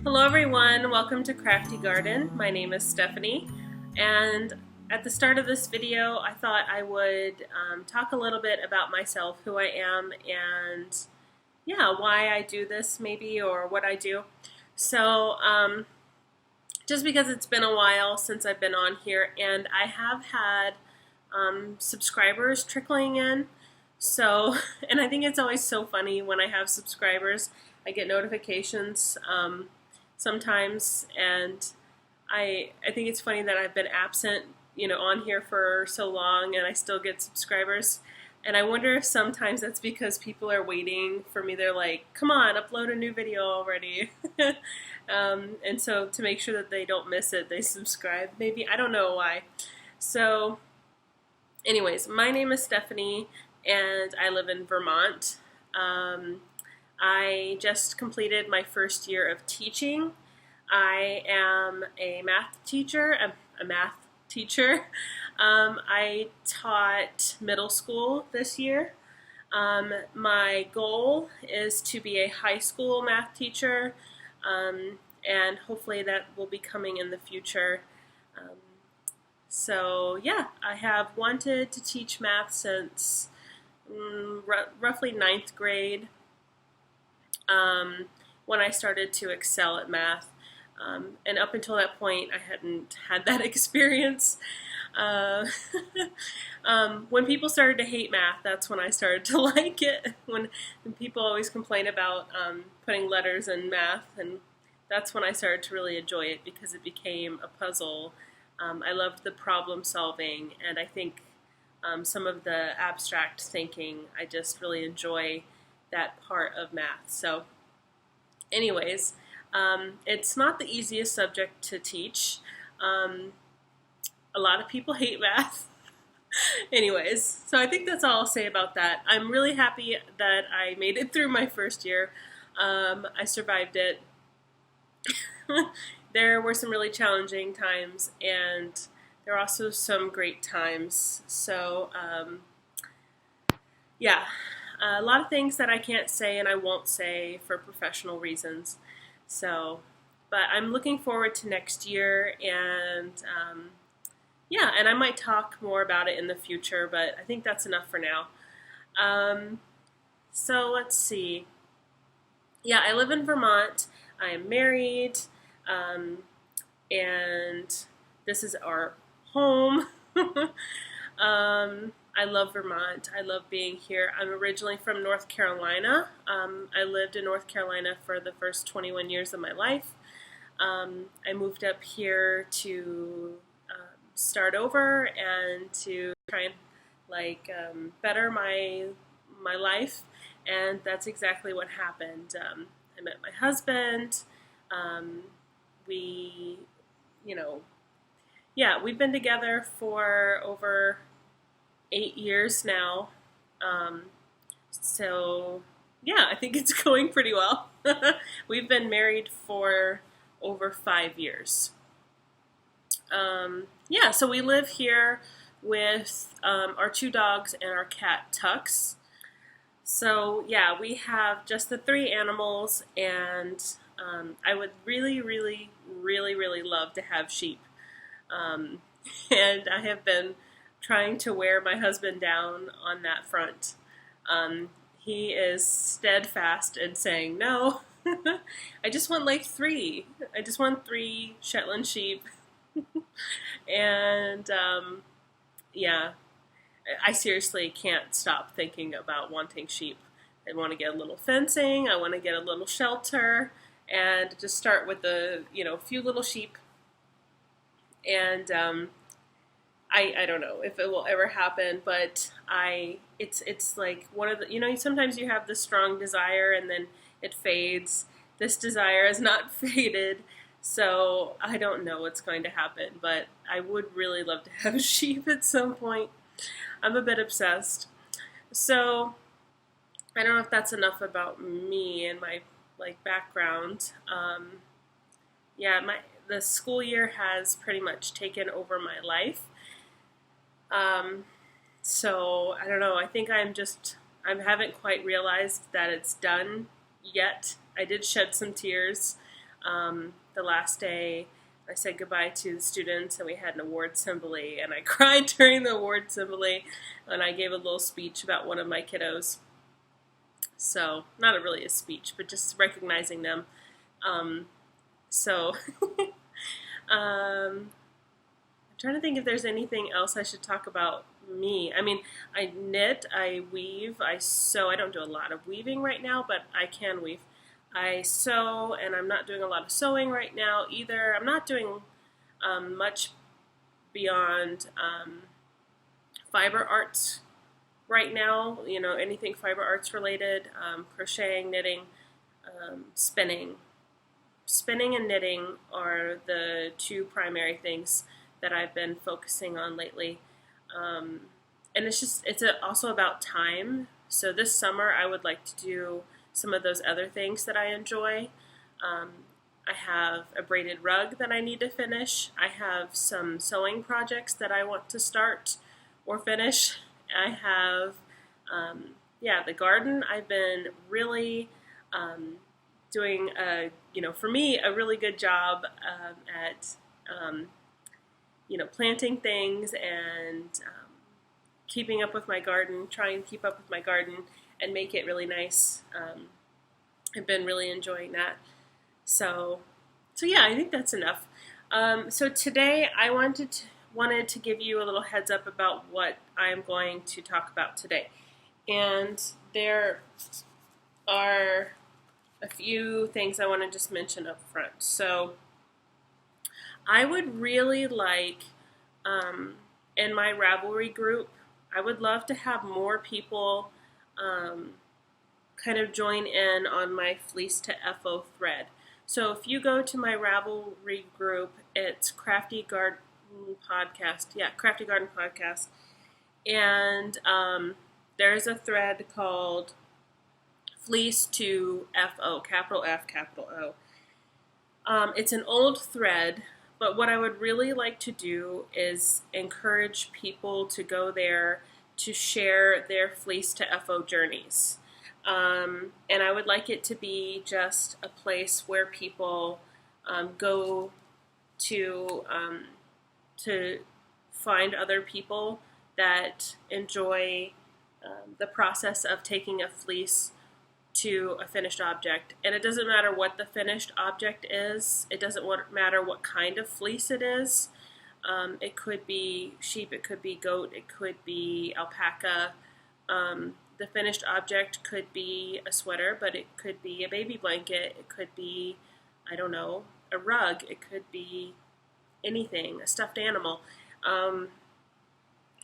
Hello everyone, welcome to Crafty Garden. My name is Stephanie, and at the start of this video I thought I would talk a little bit about myself, who I am, and why I do this maybe, or what I do. So just because it's been a while since I've been on here, and I have had subscribers trickling in. So, and I think it's always so funny when I have subscribers. I get notifications sometimes, and I think it's funny that I've been absent, on here for so long, and I still get subscribers. And I wonder if sometimes that's because people are waiting for me. They're like, come on, upload a new video already. And so to make sure that they don't miss it, they subscribe. Maybe, I don't know why. So anyways, my name is Stephanie, and I live in Vermont. I just completed my first year of teaching. I am a math teacher. I taught middle school this year. My goal is to be a high school math teacher, and hopefully that will be coming in the future. So yeah, I have wanted to teach math since roughly 9th grade. When I started to excel at math. And up until that point, I hadn't had that experience. When people started to hate math, that's when I started to like it. When people always complain about putting letters in math, and that's when I started to really enjoy it, because it became a puzzle. I loved the problem solving, and I think some of the abstract thinking, I just really enjoy that part of math. So anyways, it's not the easiest subject to teach. A lot of people hate math. Anyways, so I think that's all I'll say about that. I'm really happy that I made it through my first year. I survived it. There were some really challenging times, and there are also some great times. So yeah. A lot of things that I can't say and I won't say for professional reasons. So, but I'm looking forward to next year, and and I might talk more about it in the future, but I think that's enough for now. So let's see. Yeah, I live in Vermont. I am married, and this is our home. I love Vermont. I love being here. I'm originally from North Carolina. I lived in North Carolina for the first 21 years of my life. I moved up here to start over and to try and better my life, and that's exactly what happened. I met my husband. We've been together for over 8 years now. So yeah, I think it's going pretty well. We've been married for over 5 years. So we live here with our 2 dogs and our cat Tux. So yeah, we have just the 3 animals, and I would really, really, really, really love to have sheep. And I have been trying to wear my husband down on that front. He is steadfast in saying no. I just want like 3. I just want 3 Shetland sheep. And I seriously can't stop thinking about wanting sheep. I want to get a little fencing. I want to get a little shelter, and just start with a few little sheep. And I don't know if it will ever happen, but it's like one of the, sometimes you have this strong desire and then it fades. This desire has not faded, so I don't know what's going to happen, but I would really love to have a sheep at some point. I'm a bit obsessed. So I don't know if that's enough about me and my background. The school year has pretty much taken over my life. So I don't know, I think I haven't quite realized that it's done yet. I did shed some tears the last day. I said goodbye to the students, and we had an award assembly, and I cried during the award assembly, and I gave a little speech about one of my kiddos. So, not really a speech, but just recognizing them. So, I'm trying to think if there's anything else I should talk about me. I mean, I knit, I weave, I sew. I don't do a lot of weaving right now, but I can weave. I sew, and I'm not doing a lot of sewing right now either. I'm not doing much beyond fiber arts right now, you know, anything fiber arts related, crocheting, knitting, spinning. Spinning and knitting are the two primary things that I've been focusing on lately. And it's also about time. So this summer I would like to do some of those other things that I enjoy. I have a braided rug that I need to finish. I have some sewing projects that I want to start or finish. I have, the garden. I've been really doing, for me, a really good job at, planting things and keeping up with my garden, trying to keep up with my garden and make it really nice. I've been really enjoying that. So yeah, I think that's enough. So today I wanted to give you a little heads up about what I'm going to talk about today. And there are a few things I want to just mention up front. So I would really like, in my Ravelry group, I would love to have more people kind of join in on my Fleece to FO thread. So if you go to my Ravelry group, it's CraftyGardenPodcast. Yeah, CraftyGardenPodcast. And there's a thread called Fleece to FO, capital F, capital O. It's an old thread, but what I would really like to do is encourage people to go there to share their Fleece to FO journeys. And I would like it to be just a place where people go to find other people that enjoy the process of taking a fleece to a finished object. And it doesn't matter what the finished object is. It doesn't matter what kind of fleece it is. It could be sheep, it could be goat, it could be alpaca. The finished object could be a sweater, but it could be a baby blanket, it could be, I don't know, a rug, it could be anything, a stuffed animal.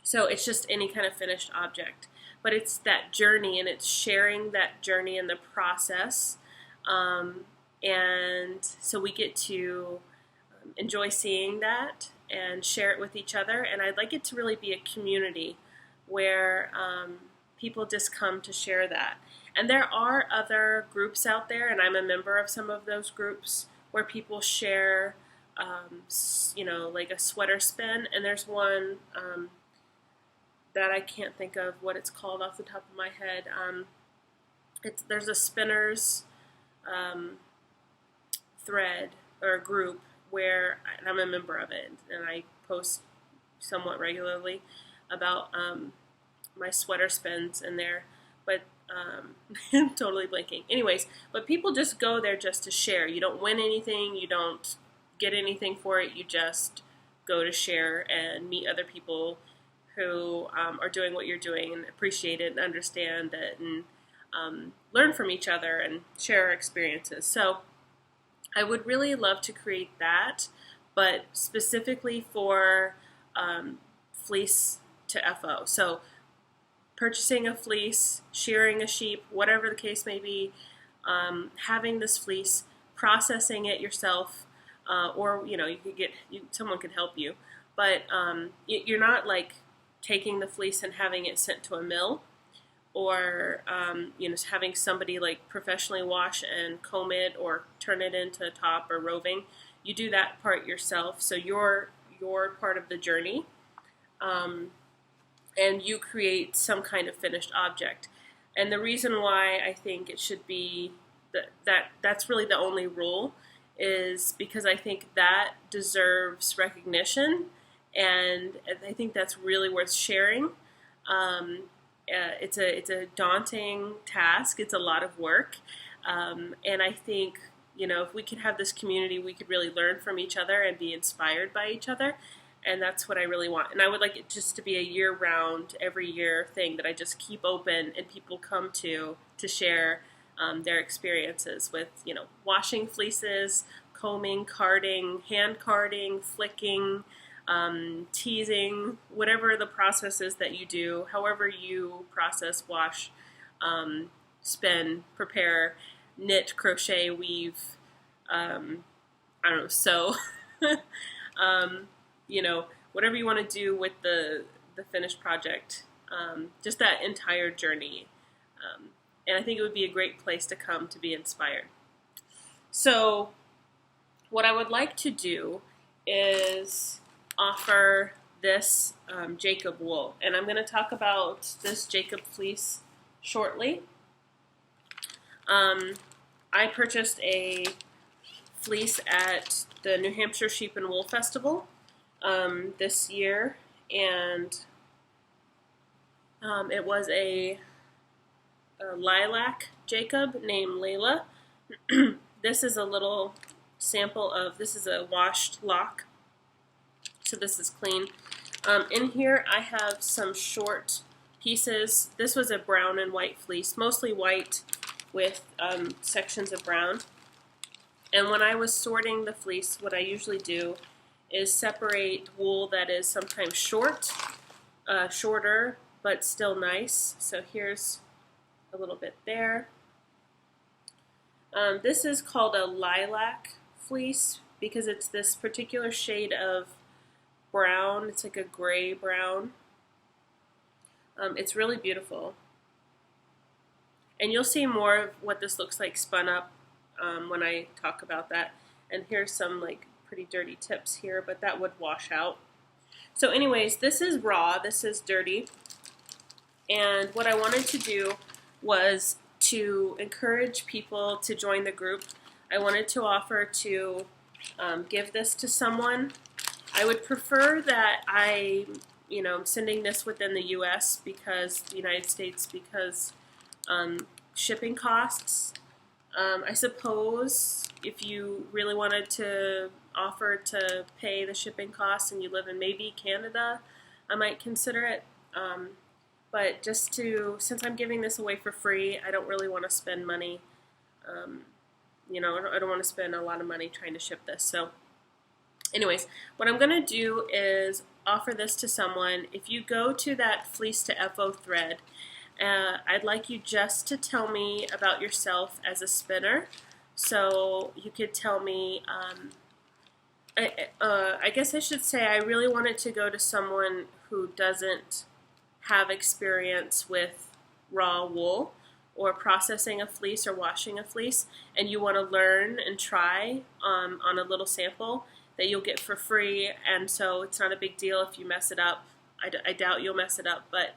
So it's just any kind of finished object. But it's that journey, and it's sharing that journey and the process. And so we get to enjoy seeing that and share it with each other. And I'd like it to really be a community where people just come to share that. And there are other groups out there, and I'm a member of some of those groups where people share, like a sweater spin. And there's one that I can't think of what it's called off the top of my head. There's a spinners thread or group where I'm a member of it, and I post somewhat regularly about my sweater spins in there, but I'm totally blanking. Anyways, but people just go there just to share. You don't win anything, you don't get anything for it, you just go to share and meet other people who are doing what you're doing and appreciate it and understand it and learn from each other and share our experiences. So I would really love to create that, but specifically for fleece to FO. So purchasing a fleece, shearing a sheep, whatever the case may be, having this fleece, processing it yourself, or you could someone could help you, but you're not like taking the fleece and having it sent to a mill, or having somebody like professionally wash and comb it or turn it into top or roving. You do that part yourself, so you're part of the journey, and you create some kind of finished object. And the reason why I think it should be that's really the only rule is because I think that deserves recognition, and I think that's really worth sharing. It's a daunting task. It's a lot of work, and I think, you know, if we could have this community, we could really learn from each other and be inspired by each other, and that's what I really want. And I would like it just to be a year-round, every year thing that I just keep open and people come to share their experiences with, you know, washing fleeces, combing, carding, hand carding, flicking, teasing, whatever the process is that you do, however you process, wash, spin, prepare, knit, crochet, weave, I don't know, sew, you know, whatever you want to do with the finished project, just that entire journey. And I think it would be a great place to come to be inspired. So what I would like to do is offer this Jacob wool. And I'm going to talk about this Jacob fleece shortly. I purchased a fleece at the New Hampshire Sheep and Wool Festival this year, and it was a lilac Jacob named Layla. This is a little sample of, this is a washed lock, so this is clean. In here I have some short pieces. This was a brown and white fleece, mostly white with sections of brown. And when I was sorting the fleece, what I usually do is separate wool that is sometimes shorter, but still nice. So here's a little bit there. This is called a lilac fleece because it's this particular shade of brown. It's like a gray brown. It's really beautiful. And you'll see more of what this looks like spun up when I talk about that. And here's some like pretty dirty tips here, but that would wash out. So anyways, this is raw, this is dirty. And what I wanted to do was to encourage people to join the group. I wanted to offer to give this to someone. I would prefer that I'm sending this within the U.S. because the United States, because shipping costs. I suppose if you really wanted to offer to pay the shipping costs and you live in maybe Canada, I might consider it. But just since I'm giving this away for free, I don't really want to spend money. I don't want to spend a lot of money trying to ship this. So anyways, what I'm going to do is offer this to someone. If you go to that Fleece to FO thread, I'd like you just to tell me about yourself as a spinner. So you could tell me, I guess I should say I really want it to go to someone who doesn't have experience with raw wool or processing a fleece or washing a fleece, and you want to learn and try on a little sample that you'll get for free. And so it's not a big deal if you mess it up. I doubt you'll mess it up, but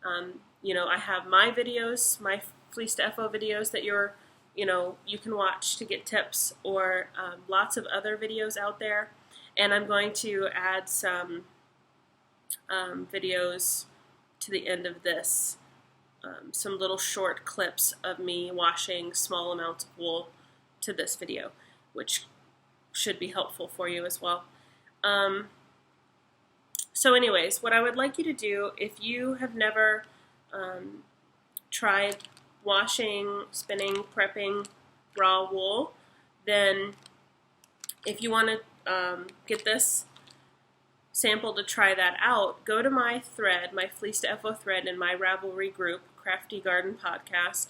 I have my videos, my Fleece to FO videos that you can watch to get tips, or lots of other videos out there. And I'm going to add some videos to the end of this, some little short clips of me washing small amounts of wool to this video, which should be helpful for you as well. So anyways, what I would like you to do, if you have never tried washing, spinning, prepping raw wool, then if you want to get this sample to try that out, go to my thread, my Fleece to FO thread in my Ravelry group, CraftyGardenPodcast,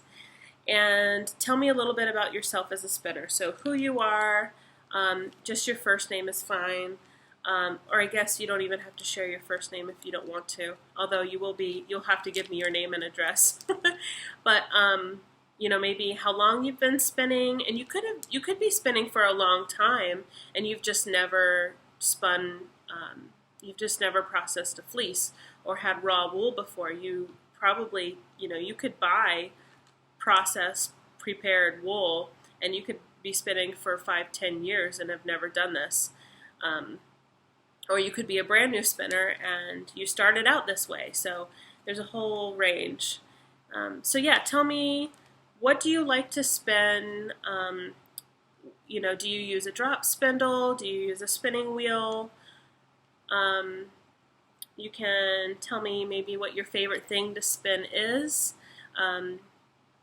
and tell me a little bit about yourself as a spinner. So who you are, just your first name is fine, or I guess you don't even have to share your first name if you don't want to, although you'll have to give me your name and address. But maybe how long you've been spinning, and you could be spinning for a long time and you've just never spun, you've just never processed a fleece or had raw wool before. You probably, you could buy processed, prepared wool and you could be spinning for 5-10 years and have never done this. Or you could be a brand new spinner and you started out this way. So there's a whole range. So yeah, tell me, what do you like to spin? You know, do you use a drop spindle? Do you use a spinning wheel? You can tell me maybe what your favorite thing to spin is.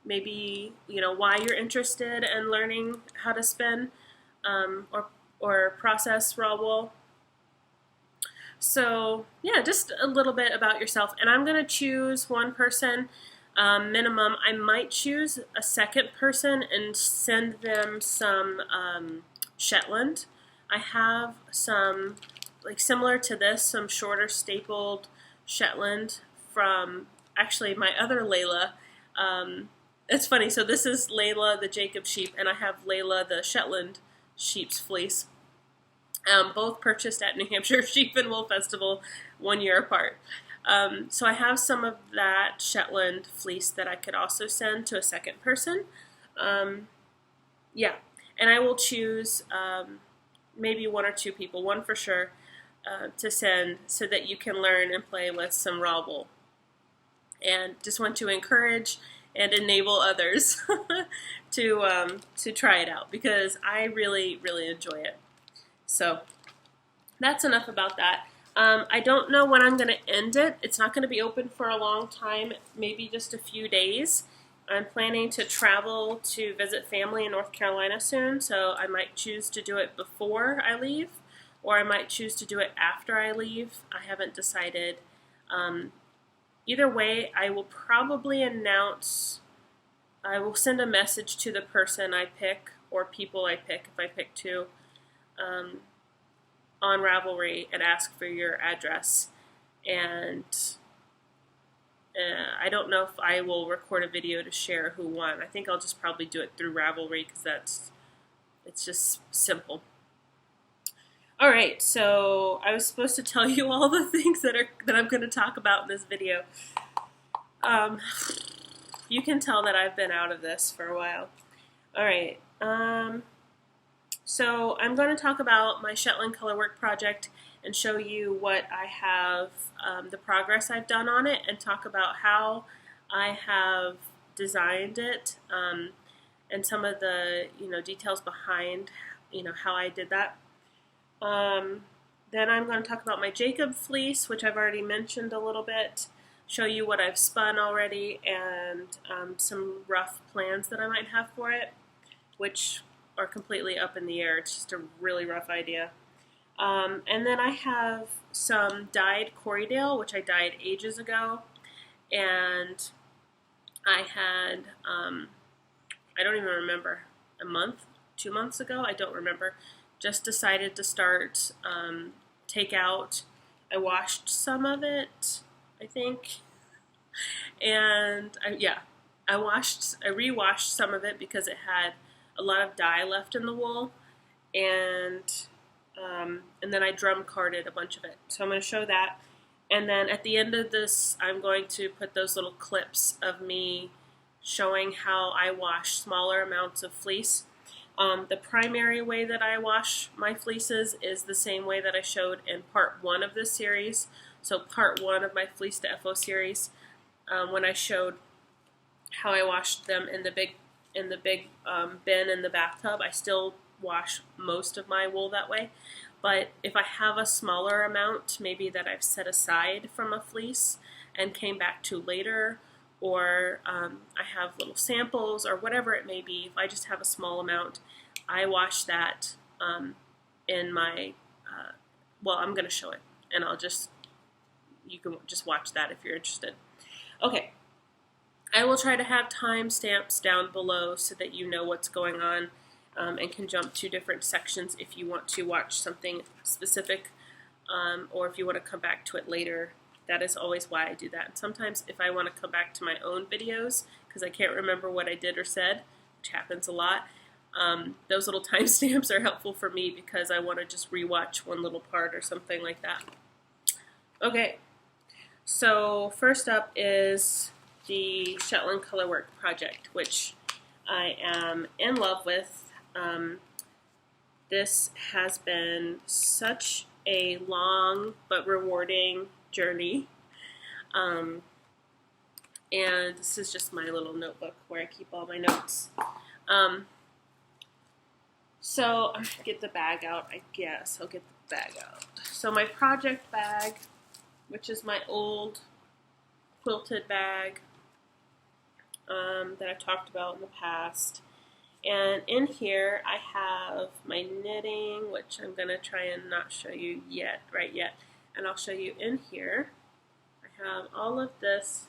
Maybe, you know, why you're interested in learning how to spin or process raw wool. So yeah, just a little bit about yourself. And I'm going to choose one person minimum. I might choose a second person and send them some Shetland. I have some, like similar to this, some shorter stapled Shetland from actually my other Layla. It's funny, so this is Layla the Jacob sheep, and I have Layla the Shetland sheep's fleece. Both purchased at New Hampshire Sheep and Wool Festival 1 year apart. So I have some of that Shetland fleece that I could also send to a second person. Yeah, and I will choose maybe 1 or 2 people, 1 for sure, to send so that you can learn and play with some raw wool. And just want to encourage and enable others to try it out, because I really, really enjoy it. So that's enough about that. I don't know when I'm going to end it. It's not going to be open for a long time, maybe just a few days. I'm planning to travel to visit family in North Carolina soon, so I might choose to do it before I leave, or I might choose to do it after I leave. I haven't decided. Either way, I will probably announce, I will send a message to the person I pick, or people I pick, if I pick 2, on Ravelry and ask for your address. And I don't know if I will record a video to share who won. I think I'll just probably do it through Ravelry, because it's just simple. All right, so I was supposed to tell you all the things that I'm going to talk about in this video. You can tell that I've been out of this for a while. All right, so I'm going to talk about my Shetland Colorwork project and show you what I have, the progress I've done on it, and talk about how I have designed it, and some of the details behind how I did that. Then I'm going to talk about my Jacob fleece, which I've already mentioned a little bit, show you what I've spun already, and some rough plans that I might have for it, which are completely up in the air. It's just a really rough idea. And then I have some dyed Corriedale, which I dyed ages ago, and I had, I don't even remember, a month, 2 months ago, I don't remember, just decided to start take out. I washed some of it, I think, and I rewashed some of it because it had a lot of dye left in the wool, and then I drum carded a bunch of it. So I'm going to show that, and then at the end of this I'm going to put those little clips of me showing how I wash smaller amounts of fleece. The primary way that I wash my fleeces is the same way that I showed in part 1 of this series. So part 1 of my Fleece to FO series, when I showed how I washed them in the big bin in the bathtub, I still wash most of my wool that way. But if I have a smaller amount, maybe that I've set aside from a fleece and came back to later, or I have little samples or whatever it may be, if I just have a small amount, I wash that in my, well, I'm going to show it, and you can just watch that if you're interested. Okay, I will try to have timestamps down below so that you know what's going on, and can jump to different sections if you want to watch something specific, or if you want to come back to it later. That is always why I do that. And sometimes if I want to come back to my own videos because I can't remember what I did or said, which happens a lot, those little timestamps are helpful for me because I want to just rewatch one little part or something like that. Okay, so first up is the Shetland Colorwork project, which I am in love with. This has been such a long but rewarding journey. And this is just my little notebook where I keep all my notes. So I'm gonna get the bag out, I guess. I'll get the bag out. So my project bag, which is my old quilted bag that I've talked about in the past. And in here I have my knitting, which I'm going to try and not show you right yet. And I'll show you in here. I have all of this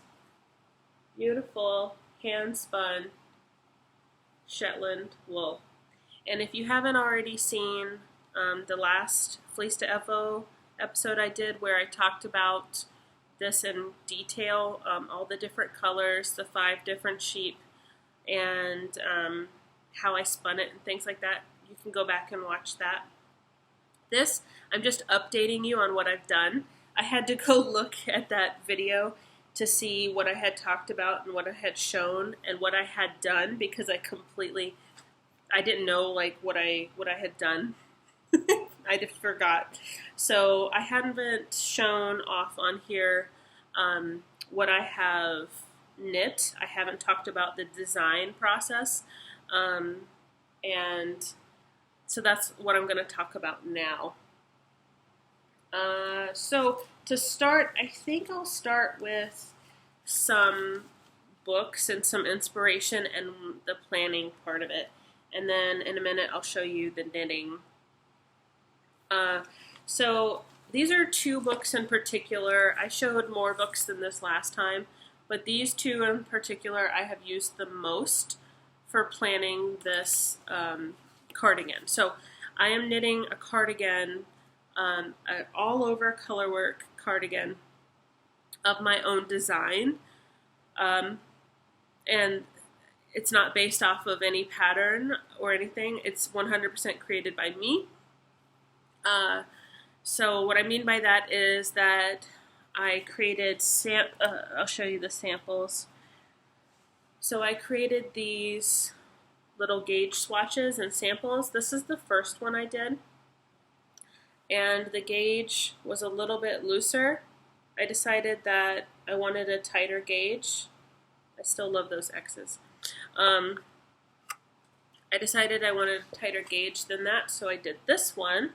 beautiful hand-spun Shetland wool. And if you haven't already seen the last Fleece to FO episode I did where I talked about this in detail, all the different colors, the 5 different sheep, and how I spun it and things like that, you can go back and watch that. This, I'm just updating you on what I've done. I had to go look at that video to see what I had talked about and what I had shown and what I had done, because I didn't know like what I had done. I just forgot. So I haven't shown off on here what I have knit. I haven't talked about the design process. And so that's what I'm going to talk about now. So to start, I think I'll start with some books and some inspiration and the planning part of it. And then in a minute I'll show you the knitting. So these are 2 books in particular. I showed more books than this last time, but these 2 in particular I have used the most for planning this cardigan. So I am knitting a cardigan, an all-over colorwork cardigan of my own design, and it's not based off of any pattern or anything. It's 100% created by me. So what I mean by that is that I created, I'll show you the samples. So I created these little gauge swatches and samples. This is the first one I did. And the gauge was a little bit looser. I decided that I wanted a tighter gauge. I still love those X's. I decided I wanted a tighter gauge than that, so I did this one.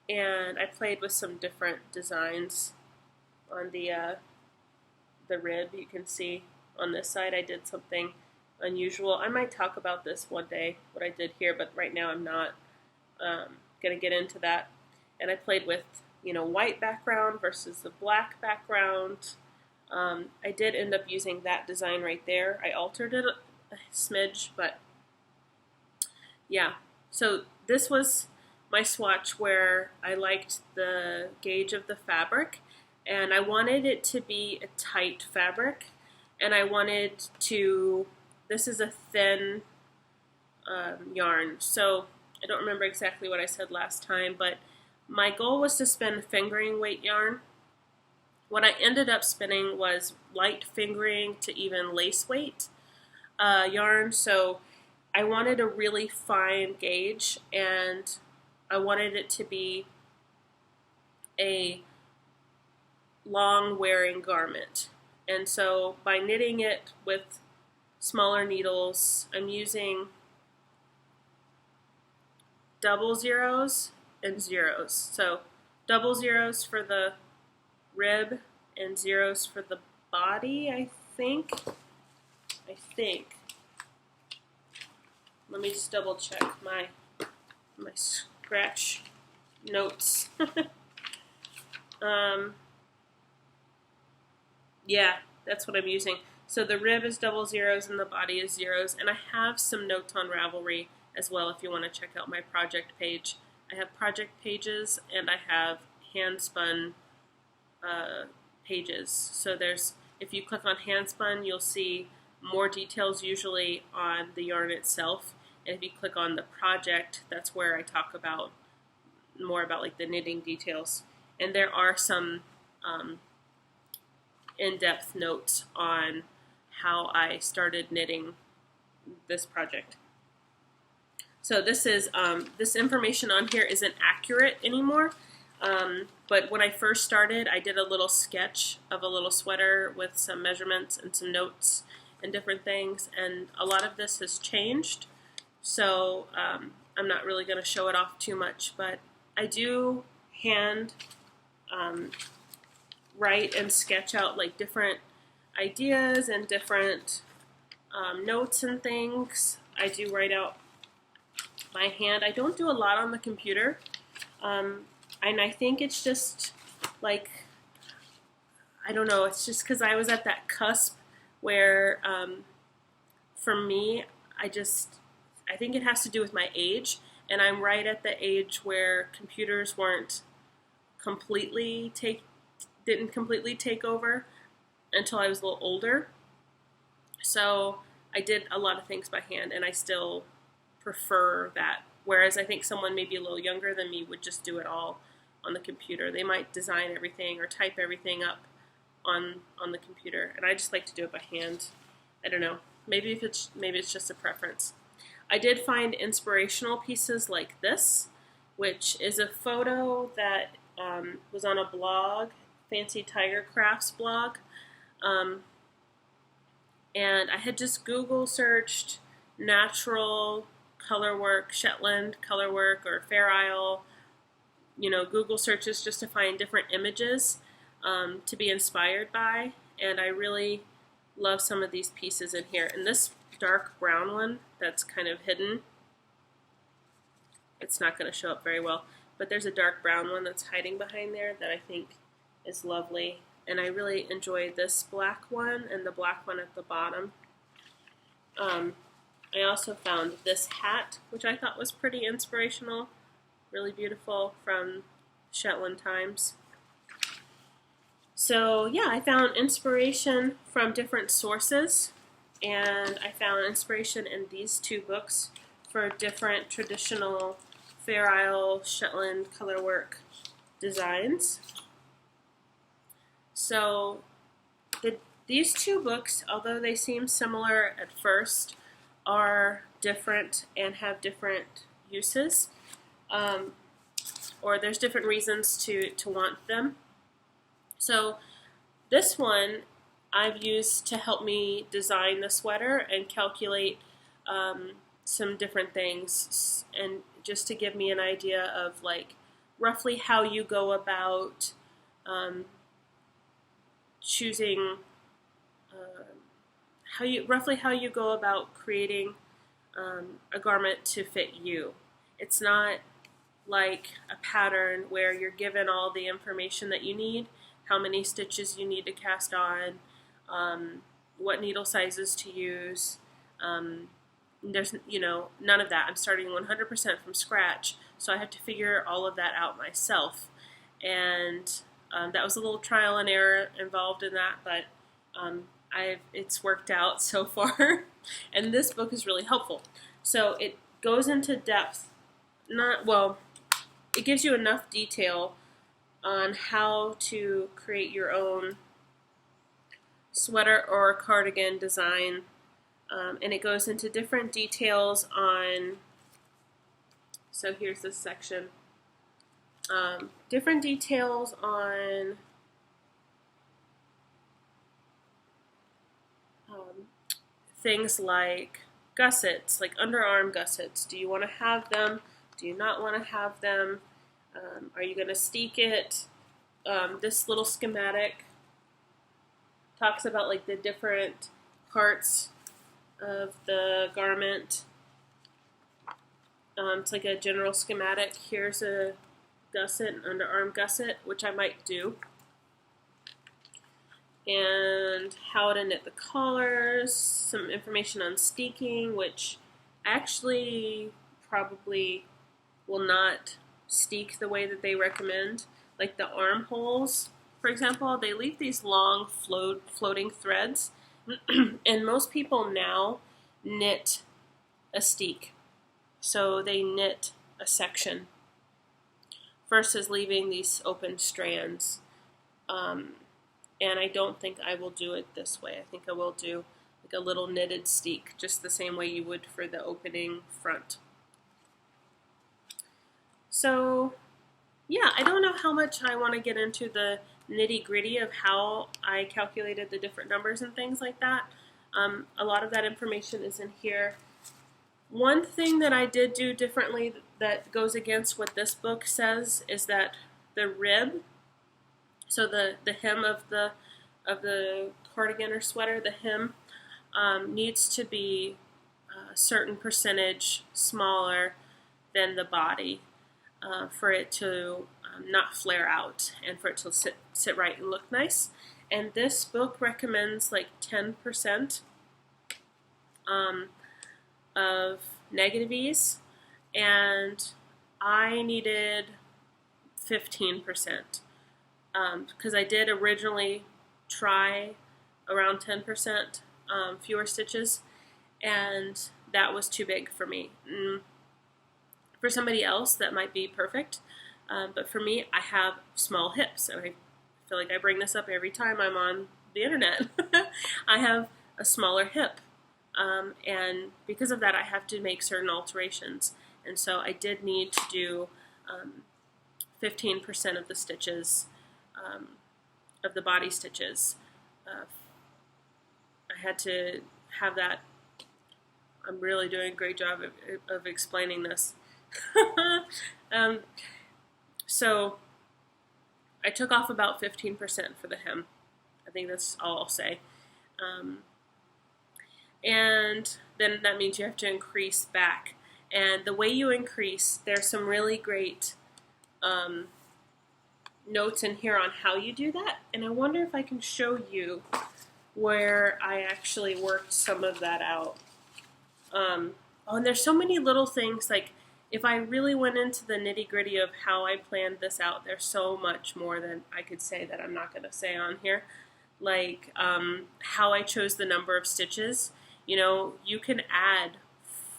And I played with some different designs on the rib. You can see on this side I did something unusual. I might talk about this one day, what I did here, but right now I'm not going to get into that. And I played with, white background versus the black background. I did end up using that design right there. I altered it a smidge, but yeah. So this was my swatch where I liked the gauge of the fabric, and I wanted it to be a tight fabric, and I wanted to, this is a thin yarn, so I don't remember exactly what I said last time, but my goal was to spin fingering weight yarn. What I ended up spinning was light fingering to even lace weight yarn, so I wanted a really fine gauge, and I wanted it to be a long wearing garment. And so by knitting it with smaller needles, I'm using double zeros and zeros. So double zeros for the rib and zeros for the body, I think. Let me just double check my scratch notes. Yeah, that's what I'm using. So the rib is double zeros and the body is zeros, and I have some notes on Ravelry as well if you want to check out my project page. I have project pages and I have hand spun pages. So if you click on hand spun, you'll see more details usually on the yarn itself. And if you click on the project, that's where I talk about more about like the knitting details. And there are some in-depth notes on how I started knitting this project. So this is this information on here isn't accurate anymore. But when I first started, I did a little sketch of a little sweater with some measurements and some notes and different things, and a lot of this has changed. So I'm not really going to show it off too much, but I do hand write and sketch out like different ideas and different notes and things. I do write out by hand. I don't do a lot on the computer, and I think it's just like, I don't know, it's just because I was at that cusp where for me, I think it has to do with my age, and I'm right at the age where computers didn't completely take over until I was a little older. So I did a lot of things by hand, and I still prefer that. Whereas I think someone maybe a little younger than me would just do it all on the computer. They might design everything or type everything up on the computer, and I just like to do it by hand. I don't know. Maybe it's just a preference. I did find inspirational pieces like this, which is a photo that was on a blog, Fancy Tiger Crafts blog, and I had just Google searched natural colorwork, Shetland Colorwork, or Fair Isle, Google searches just to find different images to be inspired by, and I really love some of these pieces in here. And this dark brown one that's kind of hidden, it's not going to show up very well, but there's a dark brown one that's hiding behind there that I think is lovely. And I really enjoy this black one and the black one at the bottom. I also found this hat, which I thought was pretty inspirational, really beautiful, from Shetland Times. So yeah, I found inspiration from different sources, and I found inspiration in these two books for different traditional Fair Isle Shetland colorwork designs. So these two books, although they seem similar at first, are different and have different uses, or there's different reasons to want them. So this one I've used to help me design the sweater and calculate some different things, and just to give me an idea of like roughly how you go about choosing how you go about creating a garment to fit you. It's not like a pattern where you're given all the information that you need, how many stitches you need to cast on, what needle sizes to use. There's none of that. I'm starting 100% from scratch, so I have to figure all of that out myself. And that was a little trial and error involved in that, but it's worked out so far. And this book is really helpful. So it goes into depth. It gives you enough detail on how to create your own sweater or cardigan design, and it goes into different details on, so here's this section, different details on things like gussets, like underarm gussets. Do you want to have them? Do you not want to have them? Are you going to steek it? This little schematic talks about like the different parts of the garment. It's like a general schematic. Here's a gusset, an underarm gusset, which I might do. And how to knit the collars, some information on steeking, which actually probably will not steek the way that they recommend. Like the armholes, for example, they leave these long floating threads, and most people now knit a steek. So they knit a section versus leaving these open strands. And I don't think I will do it this way. I think I will do like a little knitted steek, just the same way you would for the opening front. So yeah, I don't know how much I want to get into the nitty-gritty of how I calculated the different numbers and things like that. A lot of that information is in here. One thing that I did do differently that goes against what this book says is that the rib, so the hem of the cardigan or sweater, the hem needs to be a certain percentage smaller than the body for it to not flare out and for it to sit right and look nice. And this book recommends like 10% of negative ease, and I needed 15%, because I did originally try around 10% fewer stitches, and that was too big for me. For somebody else that might be perfect, but for me, I have small hips, and I feel like I bring this up every time I'm on the internet. I have a smaller hip, and because of that, I have to make certain alterations, and so I did need to do 15% of the stitches, of the body stitches. I had to have that. I'm really doing a great job of explaining this. So I took off about 15% for the hem. I think that's all I'll say. And then that means you have to increase back. And the way you increase, there's some really great notes in here on how you do that. And I wonder if I can show you where I actually worked some of that out. Oh, and there's so many little things, like if I really went into the nitty-gritty of how I planned this out, there's so much more than I could say that I'm not going to say on here. Like how I chose the number of stitches. You know, you can add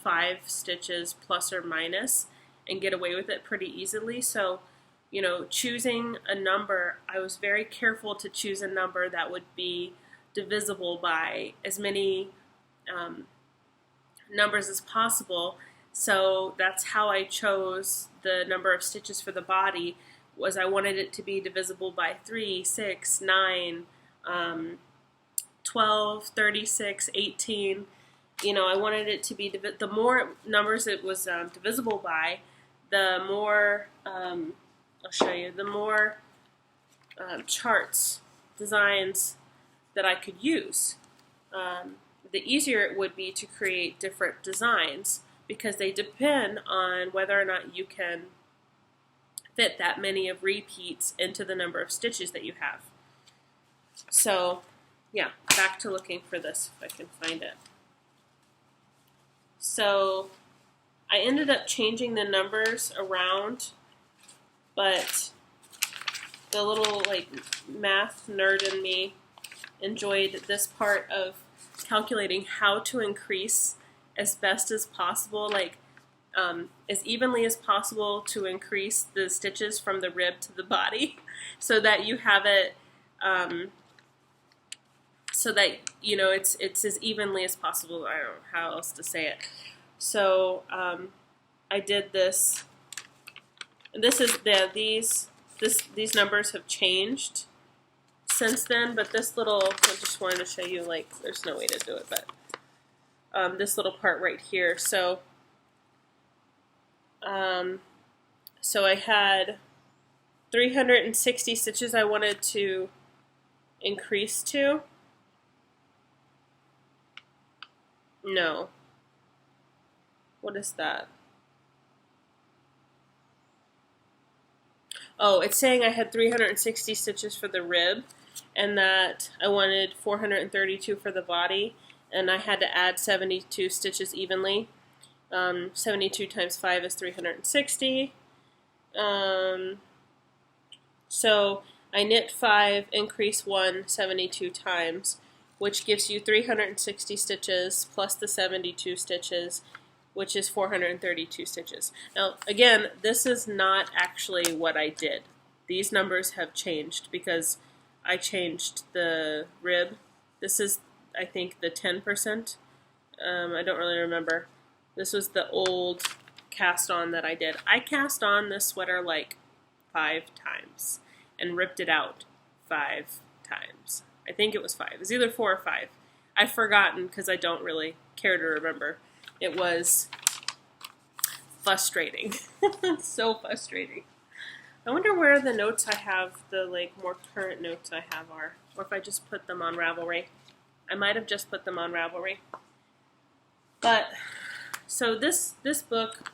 5 stitches plus or minus and get away with it pretty easily. So, you know, choosing a number, I was very careful to choose a number that would be divisible by as many numbers as possible. So that's how I chose the number of stitches for the body, was I wanted it to be divisible by 3, 6, 9, 12, 36, 18. You know, I wanted it to be, the more numbers it was divisible by, the more, I'll show you, the more charts, designs that I could use. The easier it would be to create different designs, because they depend on whether or not you can fit that many of repeats into the number of stitches that you have. So yeah, back to looking for this, if I can find it. So I ended up changing the numbers around, but the little like math nerd in me enjoyed this part of calculating how to increase as best as possible, like as evenly as possible, to increase the stitches from the rib to the body, so that you have it, so that, you know, it's as evenly as possible. I don't know how else to say it. So I did this. And this is these numbers have changed since then, but this little, I just wanted to show you, like, there's no way to do it, but this little part right here. So so I had 360 stitches I wanted to increase to. No. What is that? Oh, it's saying I had 360 stitches for the rib, and that I wanted 432 for the body, and I had to add 72 stitches evenly. 72 times 5 is 360. So I knit 5, increase 1, 72 times, which gives you 360 stitches plus the 72 stitches, which is 432 stitches. Now, again, this is not actually what I did. These numbers have changed because I changed the rib. This is I think the 10%. I don't really remember. This was the old cast on that I did. I cast on this sweater like 5 times and ripped it out 5 times. I think it was 5. It was either 4 or 5. I've forgotten because I don't really care to remember. It was frustrating. So frustrating. I wonder where the notes I have, the like more current notes I have are, or if I just put them on Ravelry. I might have just put them on Ravelry. But so this book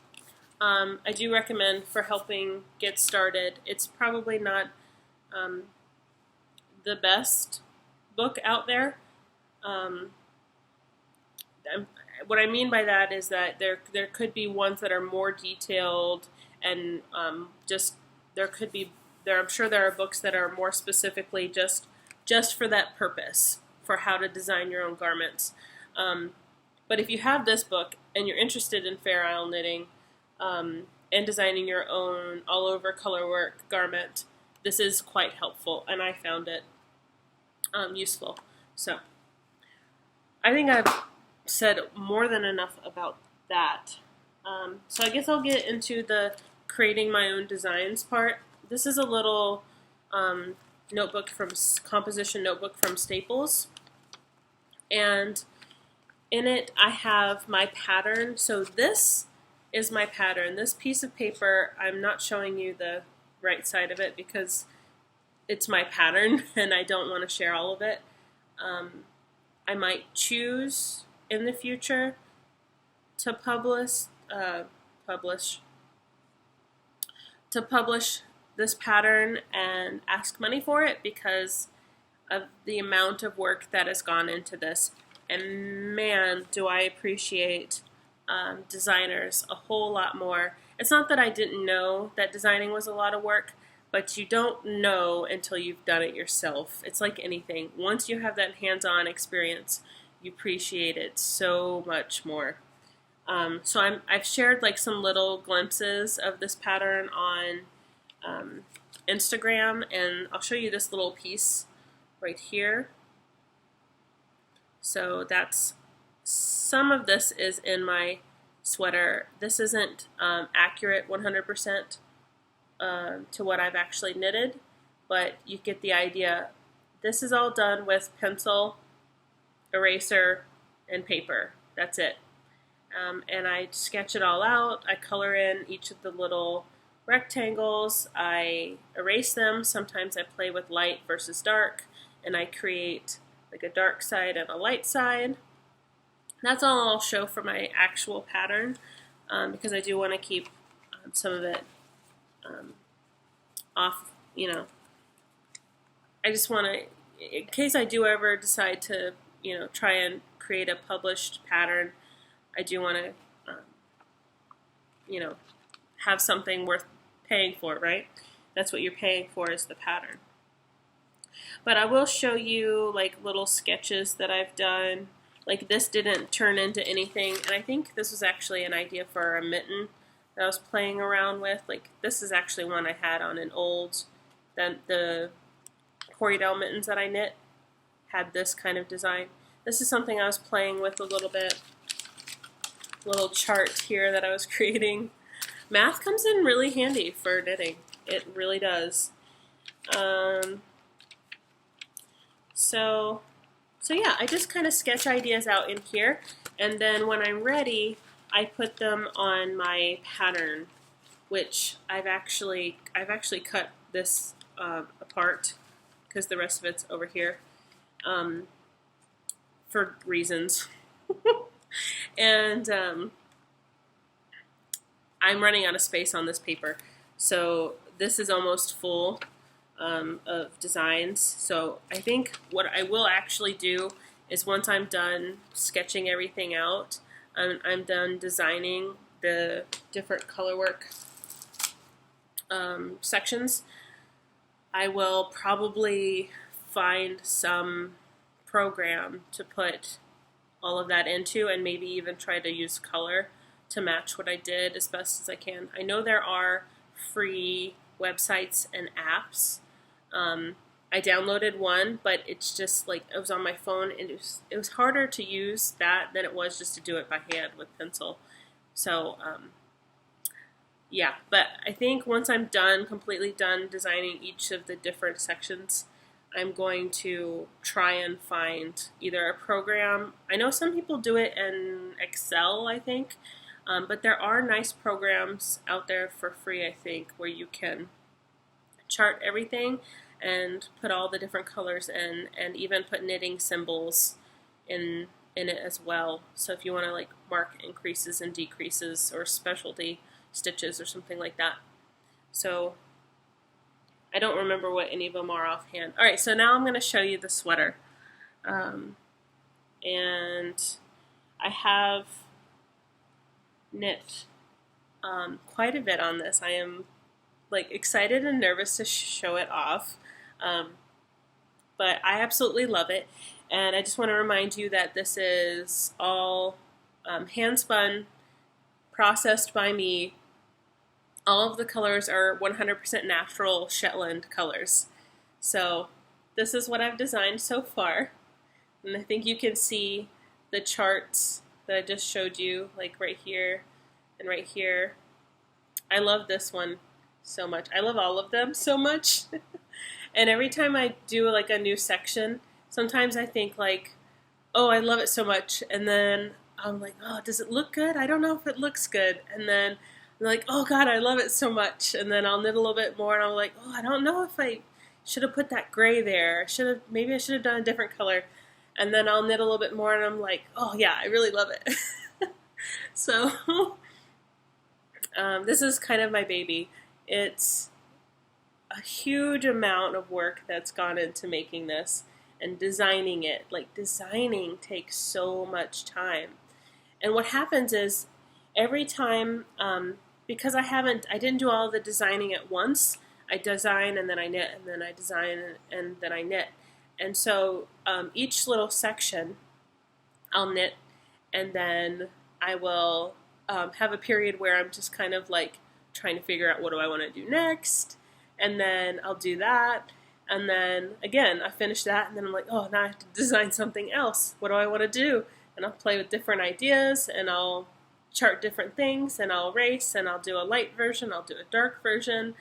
I do recommend for helping get started. It's probably not the best book out there. What I mean by that is that there could be ones that are more detailed and I'm sure there are books that are more specifically just for that purpose, for how to design your own garments. But if you have this book and you're interested in Fair Isle knitting and designing your own all-over colorwork garment, this is quite helpful, and I found it useful. So I think I've said more than enough about that. So I guess I'll get into the creating my own designs part. This is a little composition notebook from Staples, and in it I have my pattern. So this is my pattern. This piece of paper, I'm not showing you the right side of it because it's my pattern and I don't want to share all of it. I might choose in the future to publish this pattern and ask money for it because of the amount of work that has gone into this. And man, do I appreciate designers a whole lot more. It's not that I didn't know that designing was a lot of work, but you don't know until you've done it yourself. It's like anything. Once you have that hands-on experience, you appreciate it so much more. So I've shared like some little glimpses of this pattern on Instagram, and I'll show you this little piece right here. So that's some of this is in my sweater. This isn't accurate 100% to what I've actually knitted, but you get the idea. This is all done with pencil, eraser, and paper. That's it. And I sketch it all out. I color in each of the little rectangles. I erase them. Sometimes I play with light versus dark, and I create like a dark side and a light side. That's all I'll show for my actual pattern because I do want to keep some of it off, you know. I just want to, in case I do ever decide to, you know, try and create a published pattern, I do want to, you know, have something worth paying for, right? That's what you're paying for, is the pattern. But I will show you like little sketches that I've done. Like this didn't turn into anything, and I think this was actually an idea for a mitten that I was playing around with. Like this is actually one I had on an old, the Corriedale mittens that I knit had this kind of design. This is something I was playing with a little bit. Little chart here that I was creating. Math comes in really handy for knitting. It really does. So yeah, I just kind of sketch ideas out in here, and then when I'm ready, I put them on my pattern, which I've actually cut this apart because the rest of it's over here for reasons. And I'm running out of space on this paper, so this is almost full of designs. So I think what I will actually do is once I'm done sketching everything out, I'm done designing the different colorwork sections, I will probably find some program to put all of that into, and maybe even try to use color to match what I did as best as I can. I know there are free websites and apps I downloaded one, but it's just like it was on my phone, and it was harder to use that than it was just to do it by hand with pencil. So yeah, but I think once I'm completely done designing each of the different sections, I'm going to try and find either a program. I know some people do it in Excel, I think, but there are nice programs out there for free, I think, where you can chart everything and put all the different colors in, and even put knitting symbols in it as well. So if you want to like mark increases and decreases or specialty stitches or something like that. So I don't remember what any of them are offhand. All right, so now I'm going to show you the sweater. And I have knit quite a bit on this. I am like excited and nervous to show it off, but I absolutely love it. And I just want to remind you that this is all hand spun, processed by me. All of the colors are 100% natural Shetland colors. So this is what I've designed so far. And I think you can see the charts that I just showed you, like right here and right here. I love this one so much. I love all of them so much. And every time I do like a new section, sometimes I think like, oh, I love it so much. And then I'm like, oh, does it look good? I don't know if it looks good. And then I'm like, oh God, I love it so much. And then I'll knit a little bit more and I'm like, oh, I don't know if I should have put that gray there. Maybe I should have done a different color. And then I'll knit a little bit more and I'm like, oh yeah, I really love it. So this is kind of my baby. It's a huge amount of work that's gone into making this and designing it. Like designing takes so much time. And what happens is every time, because I didn't do all the designing at once, I design and then I knit and then I design and then I knit. And so each little section I'll knit, and then I will have a period where I'm just kind of like trying to figure out what do I want to do next, and then I'll do that, and then again I finish that, and then I'm like, oh, now I have to design something else. What do I want to do? And I'll play with different ideas, and I'll chart different things, and I'll erase, and I'll do a light version, I'll do a dark version,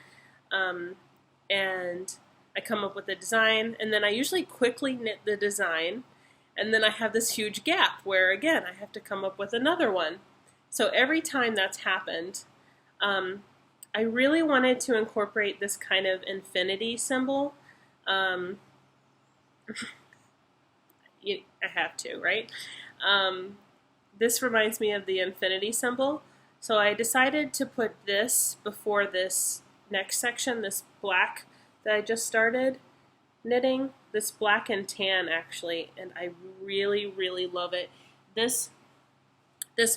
and I come up with a design, and then I usually quickly knit the design, and then I have this huge gap where, again, I have to come up with another one. So every time that's happened, I really wanted to incorporate this kind of infinity symbol. I have to, right? This reminds me of the infinity symbol. So I decided to put this before this next section, this black that I just started knitting, this black and tan actually, and I really, really love it. This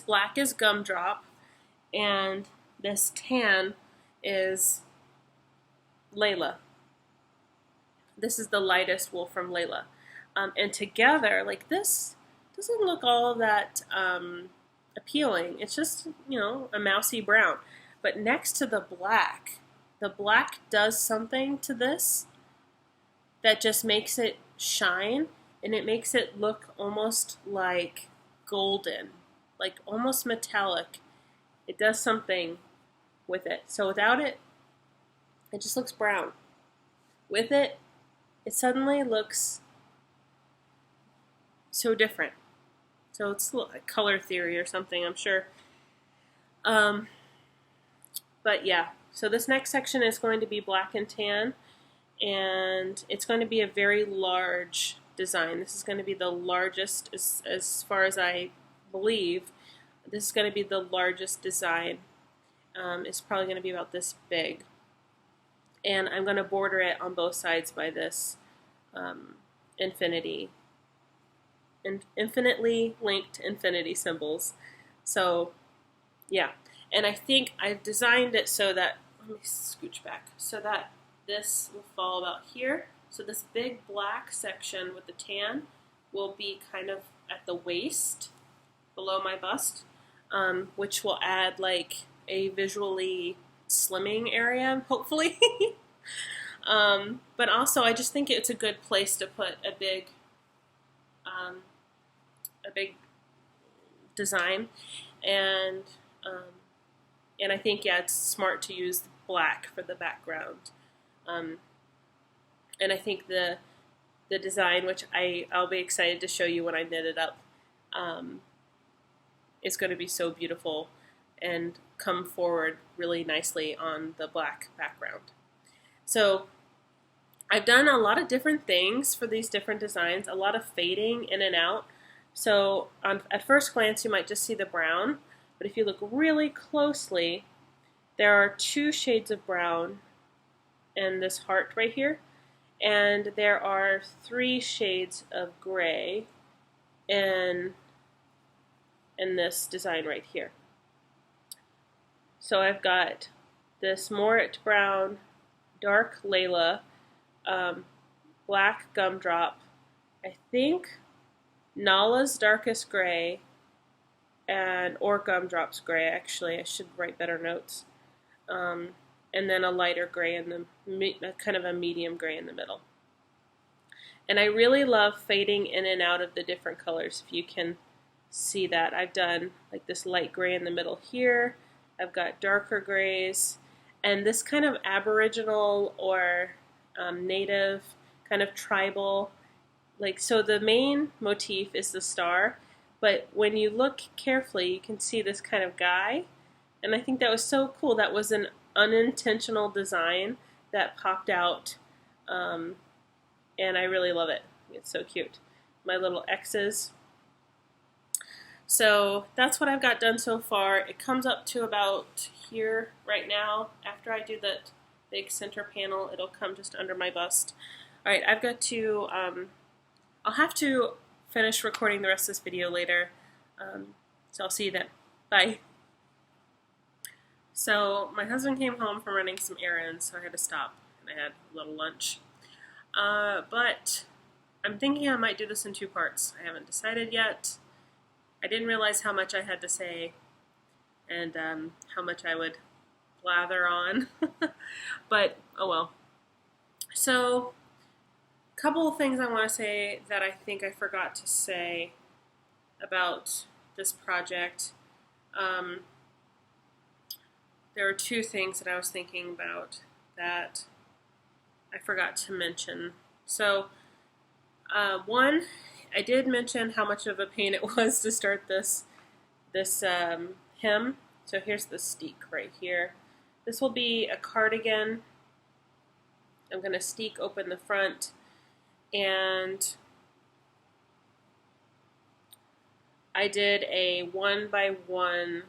black is Gumdrop, and this tan is Layla. This is the lightest wool from Layla. And together, like this, doesn't look all that appealing. It's just, a mousy brown. But next to the black does something to this that just makes it shine, and it makes it look almost like golden, like almost metallic. It does something with it. So without it, it just looks brown. With it, it suddenly looks so different. So it's like color theory or something, I'm sure. But yeah, so this next section is going to be black and tan, and it's going to be a very large design. This is going to be the largest, as far as I believe, this is going to be the largest design. It's probably going to be about this big. And I'm going to border it on both sides by this infinitely linked infinity symbols. So yeah, and I think I've designed it so that, let me scooch back, so that this will fall about here. So this big black section with the tan will be kind of at the waist, below my bust, which will add like a visually slimming area, hopefully. But also, I just think it's a good place to put a big design, and I think, yeah, it's smart to use black for the background. And I think the design, which I'll be excited to show you when I knit it up, is going to be so beautiful and come forward really nicely on the black background. So I've done a lot of different things for these different designs, a lot of fading in and out. So at first glance you might just see the brown, but if you look really closely, there are 2 shades of brown in this heart right here, and there are 3 shades of gray in this design right here. So I've got this Morit brown, dark Layla, black gumdrop, I think Nala's darkest gray, or gumdrop's gray, actually. I should write better notes. And then a lighter gray in the kind of a medium gray in the middle. And I really love fading in and out of the different colors, if you can see that. I've done like this light gray in the middle here. I've got darker grays, and this kind of aboriginal or native, kind of tribal, so the main motif is the star, but when you look carefully you can see this kind of guy, and I think that was so cool. That was an unintentional design that popped out, and I really love it. It's so cute. My little X's. So that's what I've got done so far. It comes up to about here right now. After I do that big center panel, it'll come just under my bust. Alright, I've got to, I'll have to finish recording the rest of this video later, so I'll see you then. Bye. So my husband came home from running some errands, so I had to stop, and I had a little lunch. But I'm thinking I might do this in 2 parts. I haven't decided yet. I didn't realize how much I had to say, and how much I would blather on, but oh well. So, a couple of things I want to say that I think I forgot to say about this project. There are 2 things that I was thinking about that I forgot to mention. So, one, I did mention how much of a pain it was to start this hem. So here's the steek right here. This will be a cardigan. I'm going to steek open the front, and I did a 1x1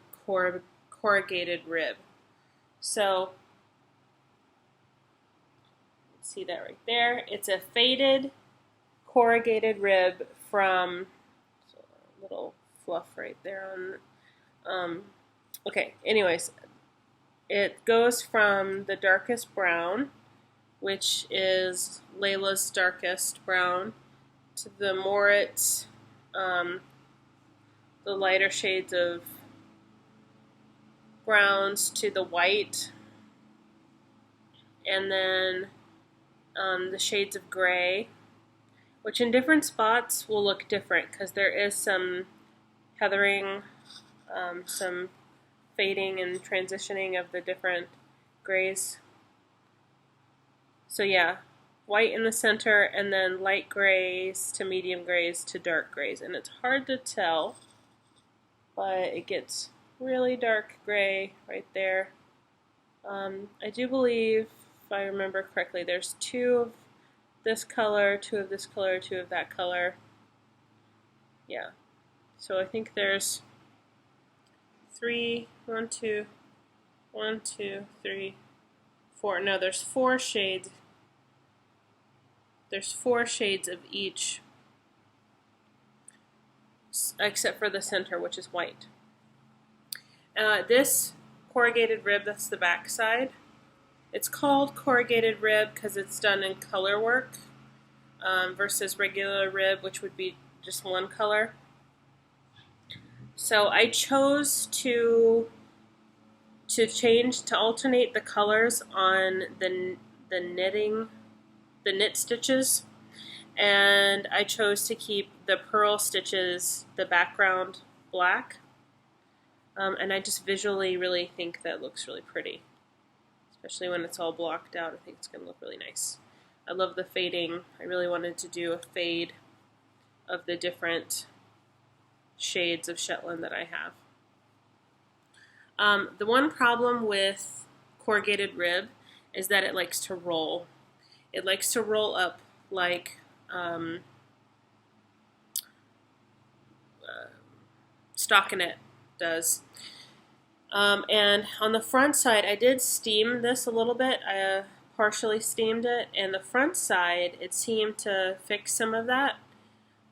corrugated rib. So see that right there. It's a faded corrugated rib from, so a little fluff right there on, okay, anyways, it goes from the darkest brown, which is Layla's darkest brown, to the Moritz, the lighter shades of browns, to the white, and then the shades of gray, which in different spots will look different because there is some heathering, some fading and transitioning of the different grays. So yeah, white in the center, and then light grays to medium grays to dark grays. And it's hard to tell, but it gets really dark gray right there. I do believe, if I remember correctly, there's 2 of this color, 2 of this color, 2 of that color. Yeah. So I think there's 3, 1, 2, 1, 2, 3, 4. No, there's 4 shades. There's 4 shades of each, except for the center, which is white. This corrugated rib, that's the back side. It's called corrugated rib because it's done in color work, versus regular rib, which would be just one color. So I chose to alternate the colors on the knit stitches, and I chose to keep the purl stitches, the background, black, and I just visually really think that looks really pretty, especially when it's all blocked out. I think it's going to look really nice. I love the fading. I really wanted to do a fade of the different shades of Shetland that I have. The one problem with corrugated rib is that it likes to roll. It likes to roll up like stockinette does. And on the front side, I did steam this a little bit. I partially steamed it, and the front side, it seemed to fix some of that,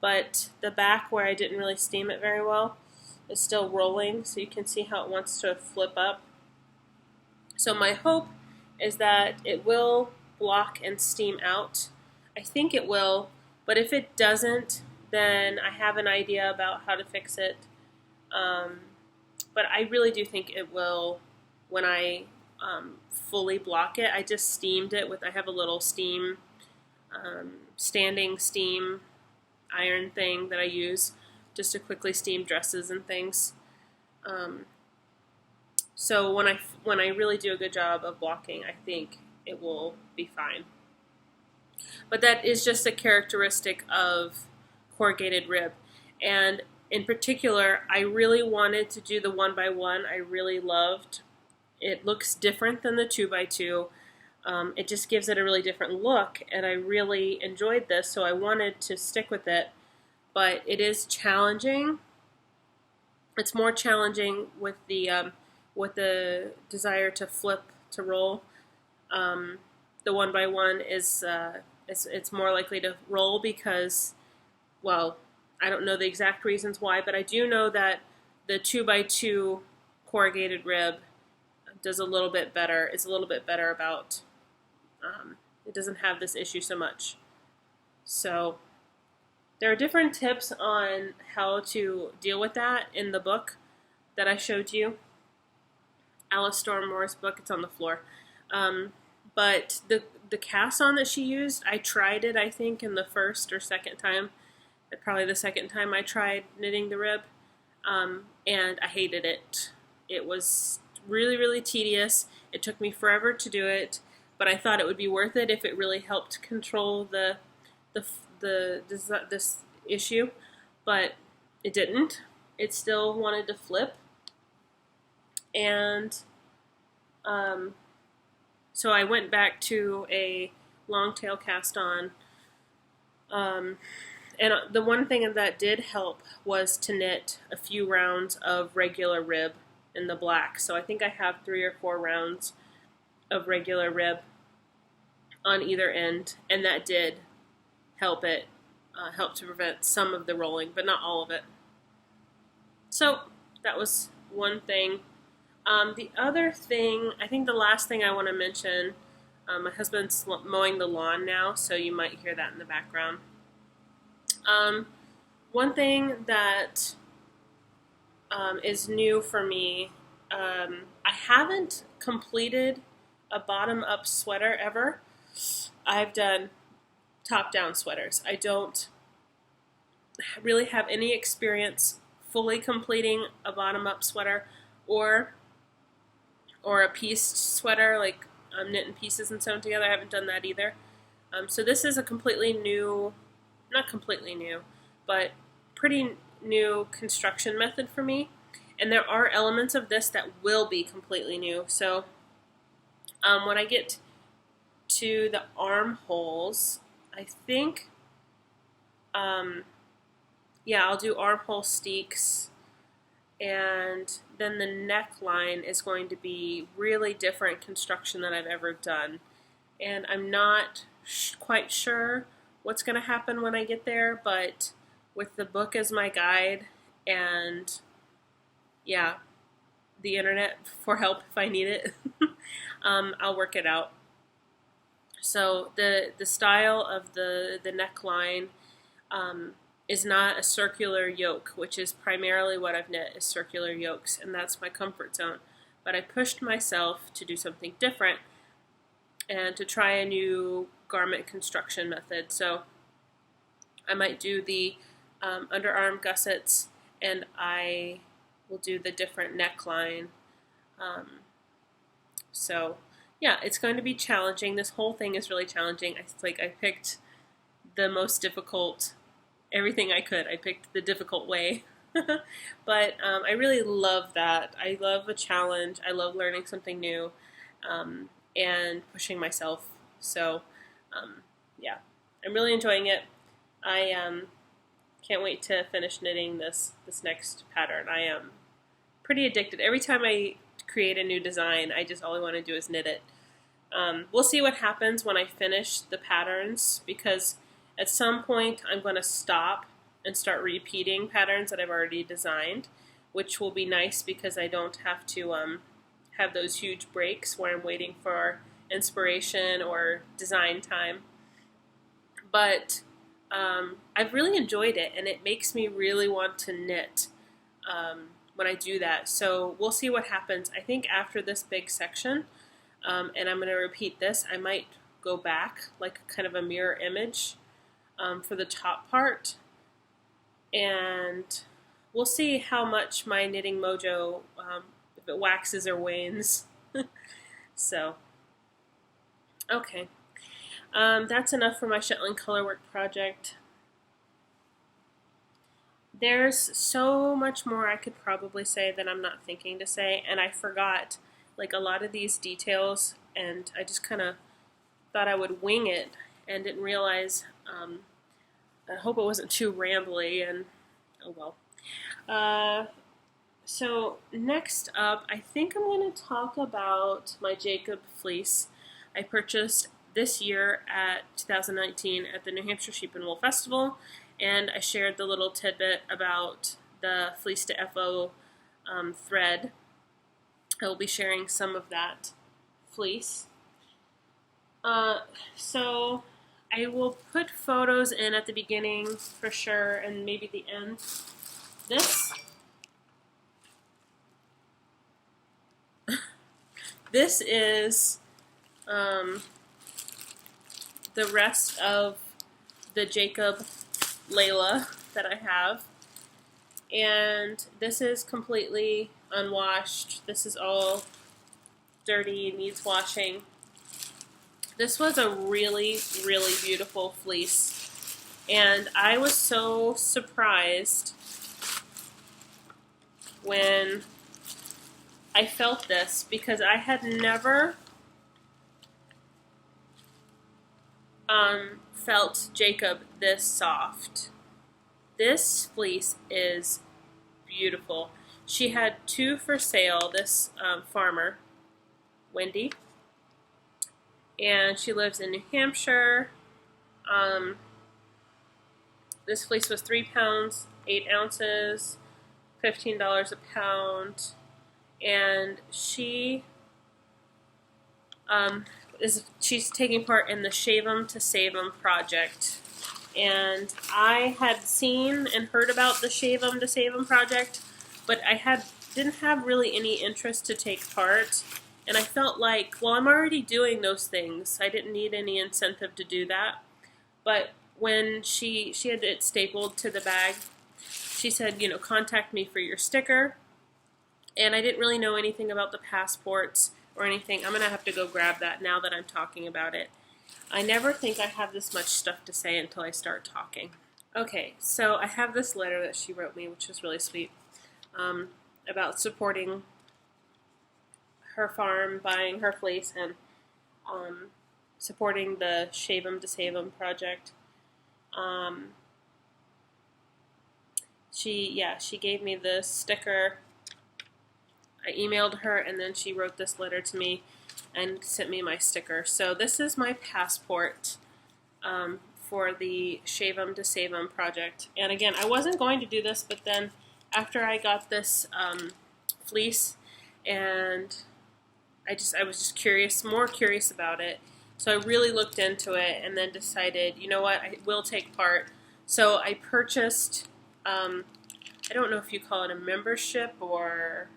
but the back, where I didn't really steam it very well, is still rolling, so you can see how it wants to flip up. So my hope is that it will block and steam out. I think it will, but if it doesn't, then I have an idea about how to fix it. But I really do think it will when I fully block it. I just steamed it with, I have a little steam, standing steam iron thing that I use just to quickly steam dresses and things. So when I really do a good job of blocking, I think it will be fine. But that is just a characteristic of corrugated rib. And in particular, I really wanted to do the 1x1. I really loved. It looks different than the 2x2. It just gives it a really different look, and I really enjoyed this, so I wanted to stick with it. But it is challenging. It's more challenging with the desire to flip, to roll. The 1x1 is it's more likely to roll because, well, I don't know the exact reasons why, but I do know that the 2x2 corrugated rib does a little bit better. It's a little bit better about, it doesn't have this issue so much. So there are different tips on how to deal with that in the book that I showed you. Alice Stormore's book, it's on the floor. But the cast on that she used, I tried it, I think, in the first or second time. Probably the second time I tried knitting the rib, and I hated it. It was really, really tedious. It took me forever to do it, but I thought it would be worth it if it really helped control this issue, but it didn't. It still wanted to flip, and so I went back to a long tail cast on. And the one thing that did help was to knit a few rounds of regular rib in the black. So I think I have 3 or 4 rounds of regular rib on either end, and that did help it, help to prevent some of the rolling, but not all of it. So that was one thing. The other thing, I think the last thing I want to mention, my husband's mowing the lawn now, so you might hear that in the background. One thing that is new for me, I haven't completed a bottom-up sweater ever. I've done top-down sweaters. I don't really have any experience fully completing a bottom-up sweater or a pieced sweater, like knit in pieces and sewn together. I haven't done that either. So this is a completely new, not completely new, but pretty new construction method for me. And there are elements of this that will be completely new. So when I get to the armholes, I think, yeah, I'll do armhole steeks, and then the neckline is going to be really different construction than I've ever done. And I'm not quite sure what's going to happen when I get there, but with the book as my guide and, yeah, the internet for help if I need it, I'll work it out. So the style of the neckline is not a circular yoke, which is primarily what I've knit, is circular yokes, and that's my comfort zone. But I pushed myself to do something different, and to try a new garment construction method. So I might do the underarm gussets, and I will do the different neckline. So yeah, it's going to be challenging. This whole thing is really challenging. I picked the most difficult, everything I could. I picked the difficult way. But I really love that. I love a challenge. I love learning something new and pushing myself. So yeah, I'm really enjoying it. I can't wait to finish knitting this next pattern. I am pretty addicted. Every time I create a new design, all I want to do is knit it. We'll see what happens when I finish the patterns, because at some point I'm going to stop and start repeating patterns that I've already designed, which will be nice because I don't have to have those huge breaks where I'm waiting for inspiration or design time. But I've really enjoyed it, and it makes me really want to knit when I do that. So we'll see what happens. I think after this big section, and I'm going to repeat this, I might go back like kind of a mirror image for the top part, and we'll see how much my knitting mojo, if it waxes or wanes. So, okay. That's enough for my Shetland Colorwork project. There's so much more I could probably say that I'm not thinking to say, and I forgot like a lot of these details, and I just kind of thought I would wing it and didn't realize. I hope it wasn't too rambly, and oh well. So next up, I think I'm going to talk about my Jacob fleece I purchased this year at 2019 at the New Hampshire Sheep and Wool Festival, and I shared the little tidbit about the Fleece to FO thread. I will be sharing some of that fleece. So I will put photos in at the beginning for sure, and maybe the end. This is the rest of the Jacob Layla that I have, and this is completely unwashed. This is all dirty, needs washing. This was a really, really beautiful fleece, and I was so surprised when I felt this, because I had never felt Jacob this soft. This fleece is beautiful. She had two for sale, this farmer, Wendy, and she lives in New Hampshire. This fleece was 3 pounds, 8 ounces, $15 a pound, and she's taking part in the Shave 'em to Save 'em project. And I had seen and heard about the Shave 'em to Save 'em project, but I didn't have really any interest to take part. And I felt like, well, I'm already doing those things. I didn't need any incentive to do that. But when she had it stapled to the bag, she said, contact me for your sticker. And I didn't really know anything about the passports or anything. I'm going to have to go grab that now that I'm talking about it. I never think I have this much stuff to say until I start talking. Okay, so I have this letter that she wrote me, which was really sweet, about supporting her farm, buying her fleece, and supporting the Shave 'em to Save 'em project. She gave me this sticker. I emailed her, and then she wrote this letter to me and sent me my sticker. So this is my passport for the Shave 'em to Save 'em project. And again, I wasn't going to do this, but then after I got this fleece, and I was just curious, more curious about it. So I really looked into it and then decided, you know what, I will take part. So I purchased, I don't know if you call it a membership or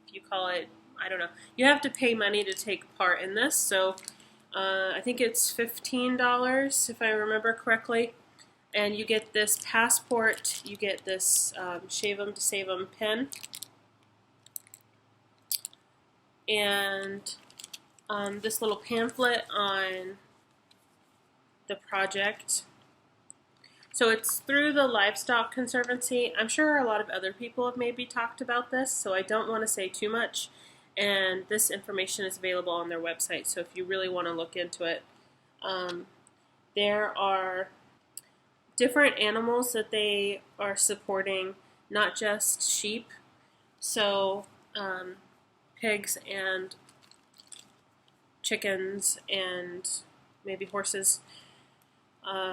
if you call it, I don't know. You have to pay money to take part in this. So I think it's $15 if I remember correctly. And you get this passport, you get this Shave 'em to Save 'em pen, and this little pamphlet on the project. So it's through the Livestock Conservancy. I'm sure a lot of other people have maybe talked about this, so I don't want to say too much. And this information is available on their website, so if you really want to look into it. There are different animals that they are supporting, not just sheep, so pigs and chickens and maybe horses,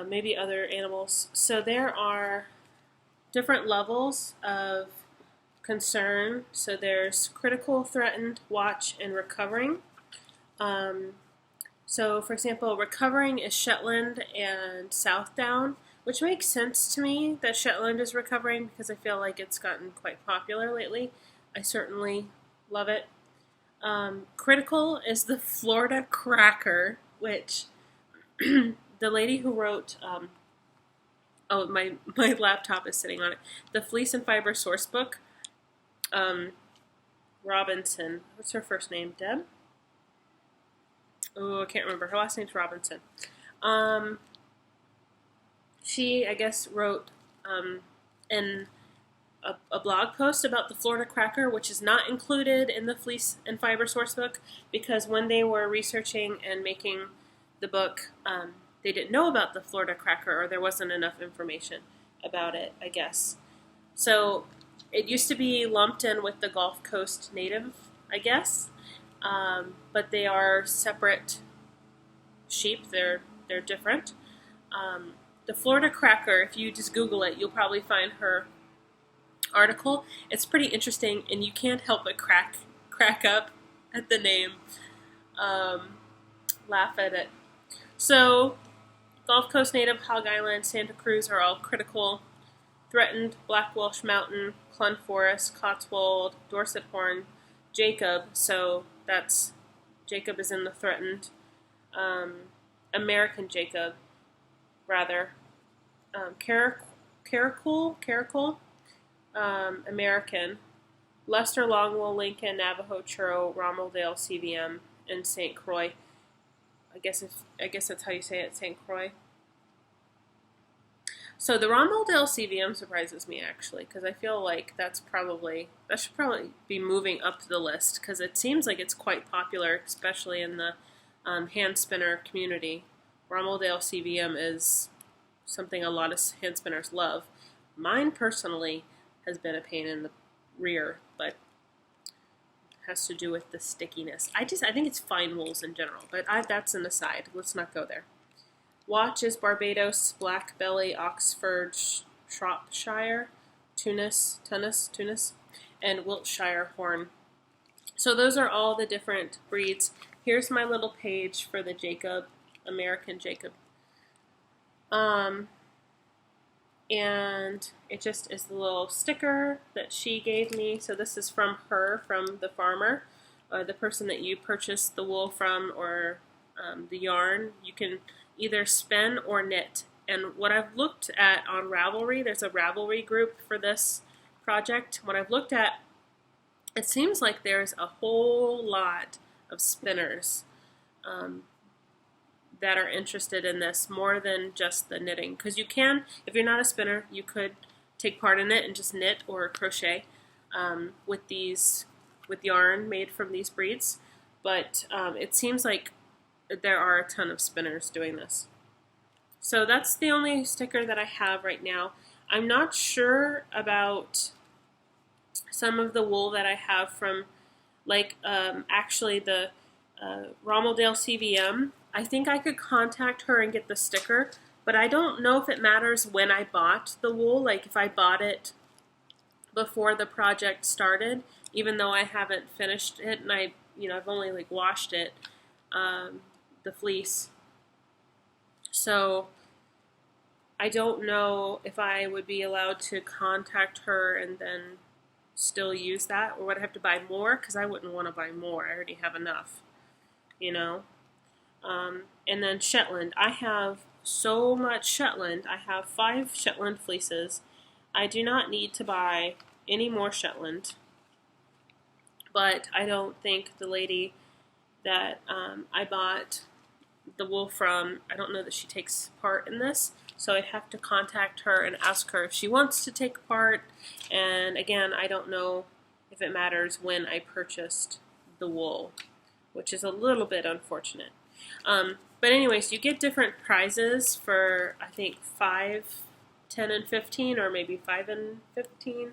maybe other animals. So there are different levels of concern. So there's critical, threatened, watch, and recovering. So for example, recovering is Shetland and Southdown, which makes sense to me that Shetland is recovering because I feel like it's gotten quite popular lately. I certainly love it. Critical is the Florida Cracker, which the lady who wrote, oh, my laptop is sitting on it, the Fleece and Fiber Sourcebook, Robinson, what's her first name, Deb? Oh, I can't remember. Her last name's Robinson. She, I guess, wrote a blog post about the Florida Cracker, which is not included in the Fleece and Fiber Sourcebook because when they were researching and making the book, they didn't know about the Florida Cracker, or there wasn't enough information about it, I guess. So it used to be lumped in with the Gulf Coast native, I guess, but they are separate sheep. They're different. The Florida Cracker, if you just Google it, you'll probably find her article. It's pretty interesting, and you can't help but crack up at the name, laugh at it. So, Gulf Coast native, Hog Island, Santa Cruz are all critical. Threatened, Black Welsh Mountain, Clun Forest, Cotswold, Dorset Horn, Jacob. So that's Jacob is in the threatened. American Jacob, rather. Caracal, American. Leicester Longwool, Lincoln, Navajo Churro, Rommeldale CVM, and St. Croix. I guess that's how you say it, St. Croix. So the Rommeldale CVM surprises me actually, because I feel like that should probably be moving up the list because it seems like it's quite popular, especially in the hand spinner community. Rommeldale CVM is something a lot of hand spinners love. Mine personally has been a pain in the rear, but it has to do with the stickiness. I think it's fine wools in general, but that's an aside. Let's not go there. Watch is Barbados, Black Belly, Oxford, Shropshire, Tunis, and Wiltshire Horn. So those are all the different breeds. Here's my little page for the Jacob, American Jacob. And it just is the little sticker that she gave me. So this is from her, from the farmer, the person that you purchased the wool from, or the yarn. You can either spin or knit. And what I've looked at on Ravelry, there's a Ravelry group for this project. What I've looked at, it seems like there's a whole lot of spinners that are interested in this more than just the knitting. Because you can, if you're not a spinner, you could take part in it and just knit or crochet with yarn made from these breeds. But it seems like there are a ton of spinners doing this. So that's the only sticker that I have right now. I'm not sure about some of the wool that I have from, like actually the Rommeldale CVM. I think I could contact her and get the sticker, but I don't know if it matters when I bought the wool, like if I bought it before the project started, even though I haven't finished it and I've only like washed it, the fleece. So I don't know if I would be allowed to contact her and then still use that, or would I have to buy more? Because I wouldn't want to buy more. I already have enough, And then Shetland. I have so much Shetland. I have 5 Shetland fleeces. I do not need to buy any more Shetland, but I don't think the lady that I bought the wool from, I don't know that she takes part in this, so I'd have to contact her and ask her if she wants to take part. And again, I don't know if it matters when I purchased the wool, which is a little bit unfortunate. But anyways, you get different prizes for, I think, 5, 10, and 15, or maybe 5 and 15.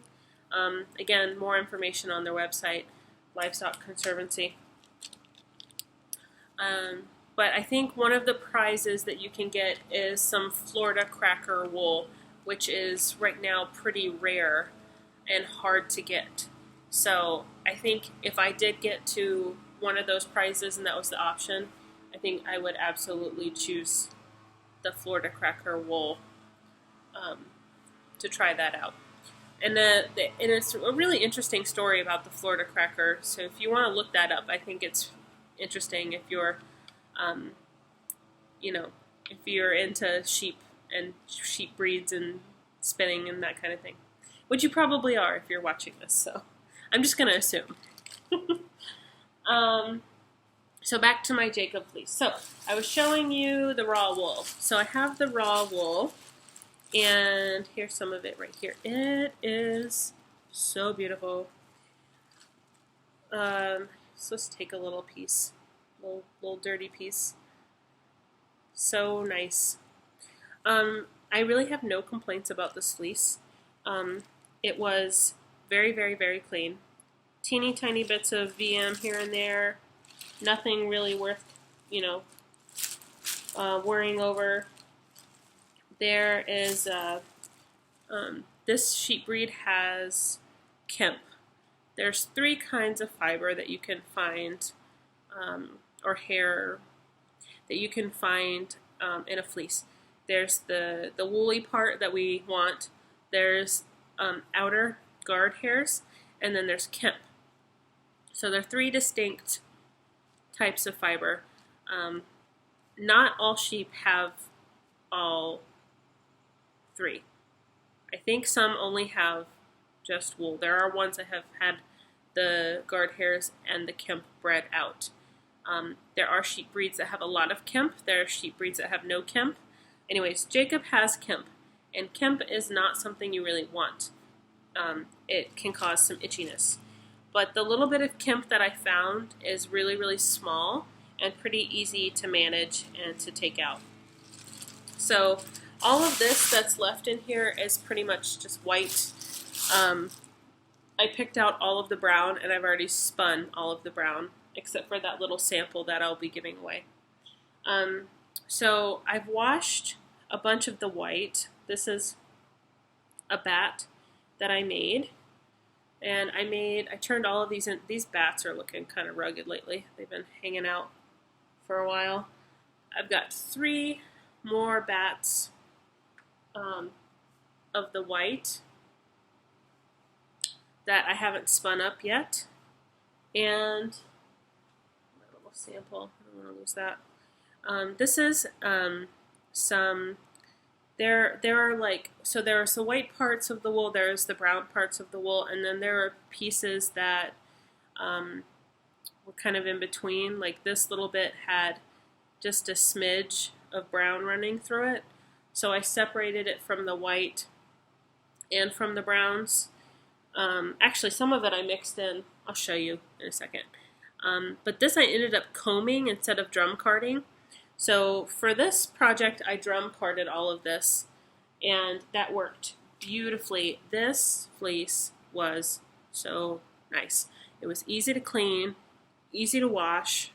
Again, more information on their website, Livestock Conservancy. But I think one of the prizes that you can get is some Florida cracker wool, which is right now pretty rare and hard to get. So I think if I did get to one of those prizes and that was the option, I think I would absolutely choose the Florida cracker wool to try that out. And it's a really interesting story about the Florida cracker. So if you want to look that up, I think it's interesting if you're, if you're into sheep and sheep breeds and spinning and that kind of thing, which you probably are if you're watching this. So I'm just going to assume. So back to my Jacob fleece. So I was showing you the raw wool. So I have the raw wool, and here's some of it right here. It is so beautiful. So let's take a little piece, little dirty piece. So nice. I really have no complaints about this fleece. It was very, very, very clean. Teeny tiny bits of VM here and there. Nothing really worth, worrying over. There is, this sheep breed has Kemp. There's 3 kinds of fiber that you can find, or hair that you can find in a fleece. There's the woolly part that we want. There's outer guard hairs, and then there's Kemp. So there are 3 distinct types of fiber. Not all sheep have all 3. I think some only have just wool. There are ones that have had the guard hairs and the Kemp bred out. There are sheep breeds that have a lot of Kemp. There are sheep breeds that have no Kemp. Anyways, Jacob has Kemp, and Kemp is not something you really want. It can cause some itchiness. But the little bit of Kemp that I found is really, really small and pretty easy to manage and to take out. So all of this that's left in here is pretty much just white. I picked out all of the brown, and I've already spun all of the brown, except for that little sample that I'll be giving away. So I've washed a bunch of the white. This is a bat that I made. And I turned all of these in. These bats are looking kind of rugged lately. They've been hanging out for a while. I've got 3 more bats of the white that I haven't spun up yet. And my little sample, I don't want to lose that. This is some. There are so there's the white parts of the wool, there's the brown parts of the wool, and then there are pieces that were kind of in between. Like this little bit had just a smidge of brown running through it. So I separated it from the white and from the browns. Actually, some of it I mixed in. I'll show you in a second. But this I ended up combing instead of drum carding. So for this project, I drum carded all of this, and that worked beautifully. This fleece was so nice. It was easy to clean, easy to wash.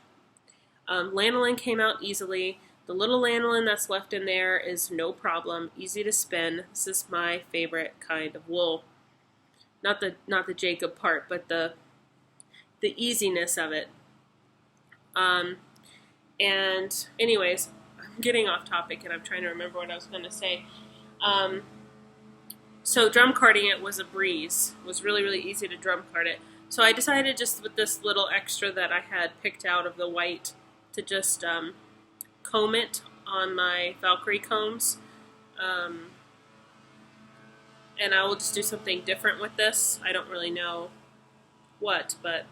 Lanolin came out easily. The little lanolin that's left in there is no problem, easy to spin. This is my favorite kind of wool. Not the Jacob part, but the easiness of it. And anyways, I'm getting off topic and I'm trying to remember what I was going to say. So drum carding it was a breeze. It was really, really easy to drum card it. So I decided just with this little extra that I had picked out of the white to just comb it on my Valkyrie combs. And I will just do something different with this. I don't really know what, but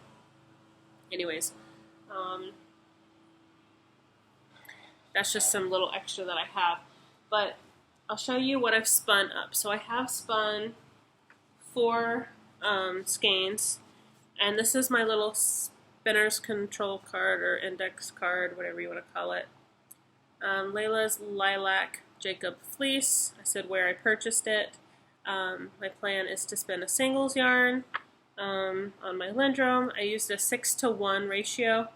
anyways. That's just some little extra that I have. But I'll show you what I've spun up. So I have spun 4 skeins, and this is my little spinner's control card or index card, whatever you want to call it. Layla's Lilac Jacob Fleece. I said where I purchased it. My plan is to spin a singles yarn on my Lindrum. I used a 6-to-1 ratio,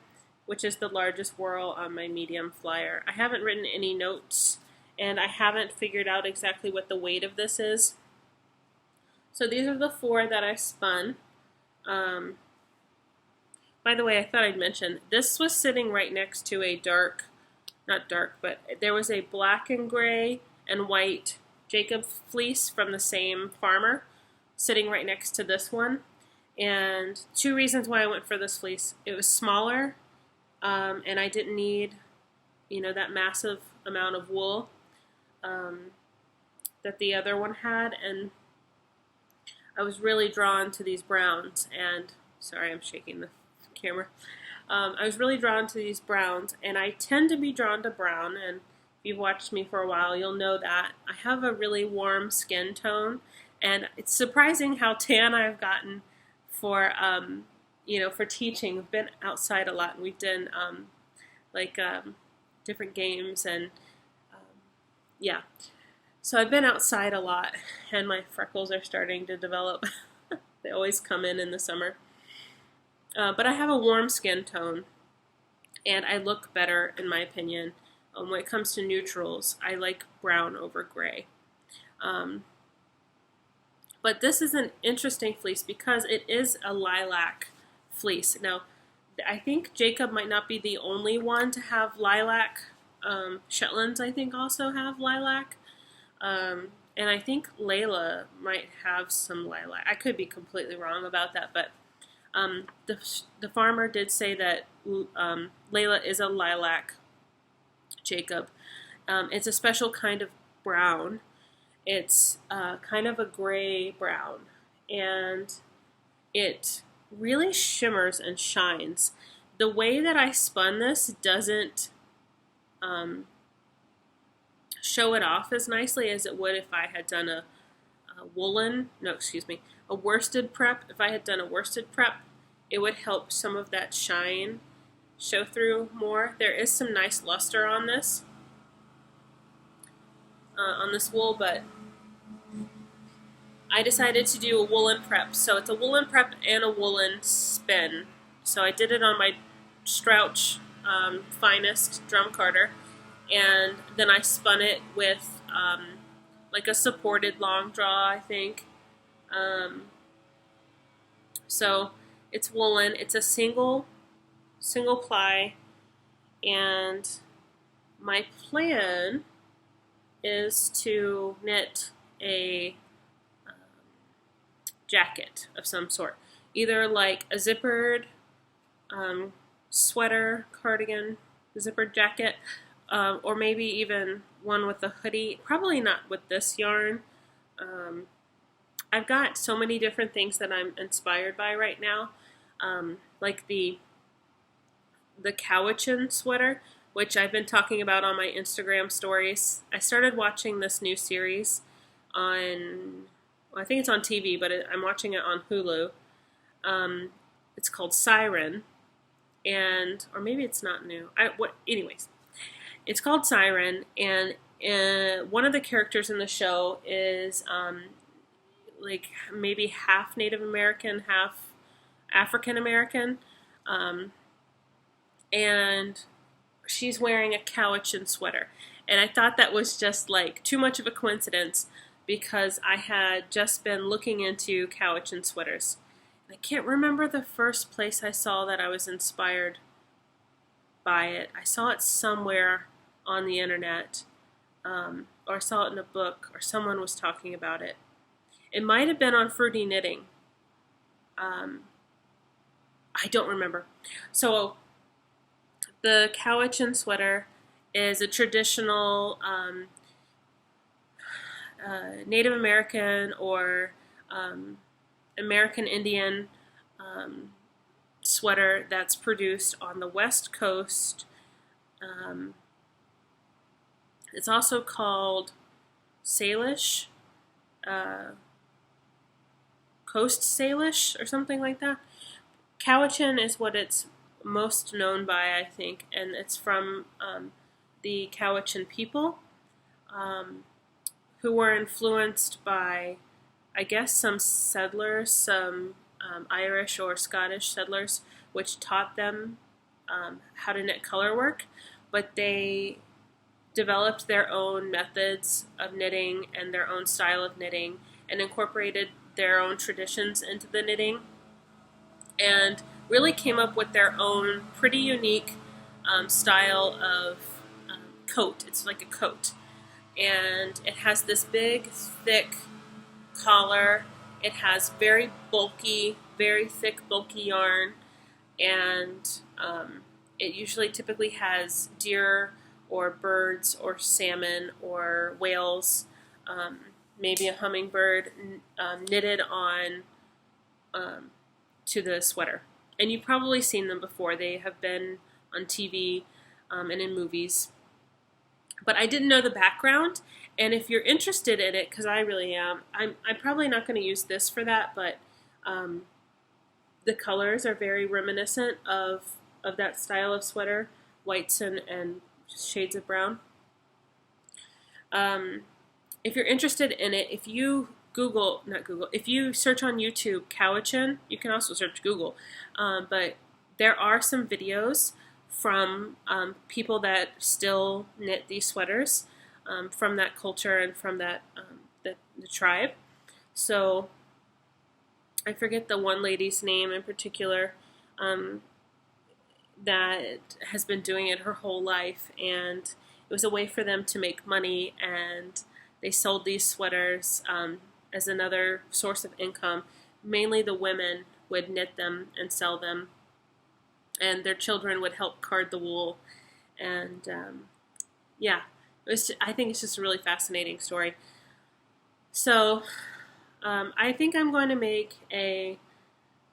which is the largest whirl on my medium flyer. I haven't written any notes, and I haven't figured out exactly what the weight of this is. So these are the 4 that I spun. By the way, I thought I'd mention, this was sitting right next to a dark, not dark, but there was a black and gray and white Jacob fleece from the same farmer sitting right next to this one. And 2 reasons why I went for this fleece. It was smaller, and I didn't need, that massive amount of wool that the other one had. And I was really drawn to these browns. And sorry, I'm shaking the camera. I was really drawn to these browns, and I tend to be drawn to brown. And if you've watched me for a while, you'll know that I have a really warm skin tone, and it's surprising how tan I've gotten for for teaching. We've been outside a lot, and we've done different games, and yeah. So I've been outside a lot, and my freckles are starting to develop. They always come in the summer. But I have a warm skin tone, and I look better, in my opinion. When it comes to neutrals, I like brown over gray. But this is an interesting fleece because it is a lilac fleece. Now, I think Jacob might not be the only one to have lilac. Shetlands, I think, also have lilac. And I think Layla might have some lilac. I could be completely wrong about that, but the farmer did say that Layla is a lilac Jacob. It's a special kind of brown. It's kind of a gray brown, and it really shimmers and shines. The way that I spun this doesn't show it off as nicely as it would if I had done a worsted prep. If I had done a worsted prep, it would help some of that shine show through more. There is some nice luster on this wool, but I decided to do a woolen prep. So it's a woolen prep and a woolen spin. So I did it on my Strouch Finest drum carder, and then I spun it with like a supported long draw, I think. So it's woolen. It's a single ply, and my plan is to knit a jacket of some sort, either like a zippered sweater, cardigan, zippered jacket, or maybe even one with a hoodie. Probably not with this yarn. I've got so many different things that I'm inspired by right now, like the Cowichan sweater, which I've been talking about on my Instagram stories. I started watching this new series on, well, I think it's on TV, but I'm watching it on Hulu. It's called Siren, or maybe it's not new. Anyways, it's called Siren, and one of the characters in the show is like maybe half Native American, half African American, and she's wearing a Cowichan sweater. And I thought that was just like too much of a coincidence, because I had just been looking into Cowichan sweaters. And I can't remember the first place I saw that I was inspired by it. I saw it somewhere on the internet, or I saw it in a book, or someone was talking about it. It might have been on Fruity Knitting. I don't remember. So the Cowichan sweater is a traditional Native American or American Indian sweater that's produced on the West Coast. It's also called Salish, Coast Salish or something like that. Cowichan is what it's most known by, I think, and it's from the Cowichan people, who were influenced by, I guess, some settlers, some Irish or Scottish settlers, which taught them how to knit colorwork, but they developed their own methods of knitting and their own style of knitting and incorporated their own traditions into the knitting and really came up with their own pretty unique style of coat. It's like a coat, and it has this big, thick collar. It has very bulky, very thick, bulky yarn, and it usually typically has deer or birds or salmon or whales, maybe a hummingbird knitted on to the sweater. And you've probably seen them before. They have been on TV and in movies. But I didn't know the background, and if you're interested in it, because I really am, I'm probably not going to use this for that, but the colors are very reminiscent of that style of sweater, whites and shades of brown. If you're interested in it, if you if you search on YouTube Cowichan, you can also search Google, but there are some videos from people that still knit these sweaters from that culture and from that the tribe. So I forget the one lady's name in particular that has been doing it her whole life, and it was a way for them to make money, and they sold these sweaters as another source of income. Mainly the women would knit them and sell them, and their children would help card the wool. And yeah, I think it's just a really fascinating story. So I think I'm going to make I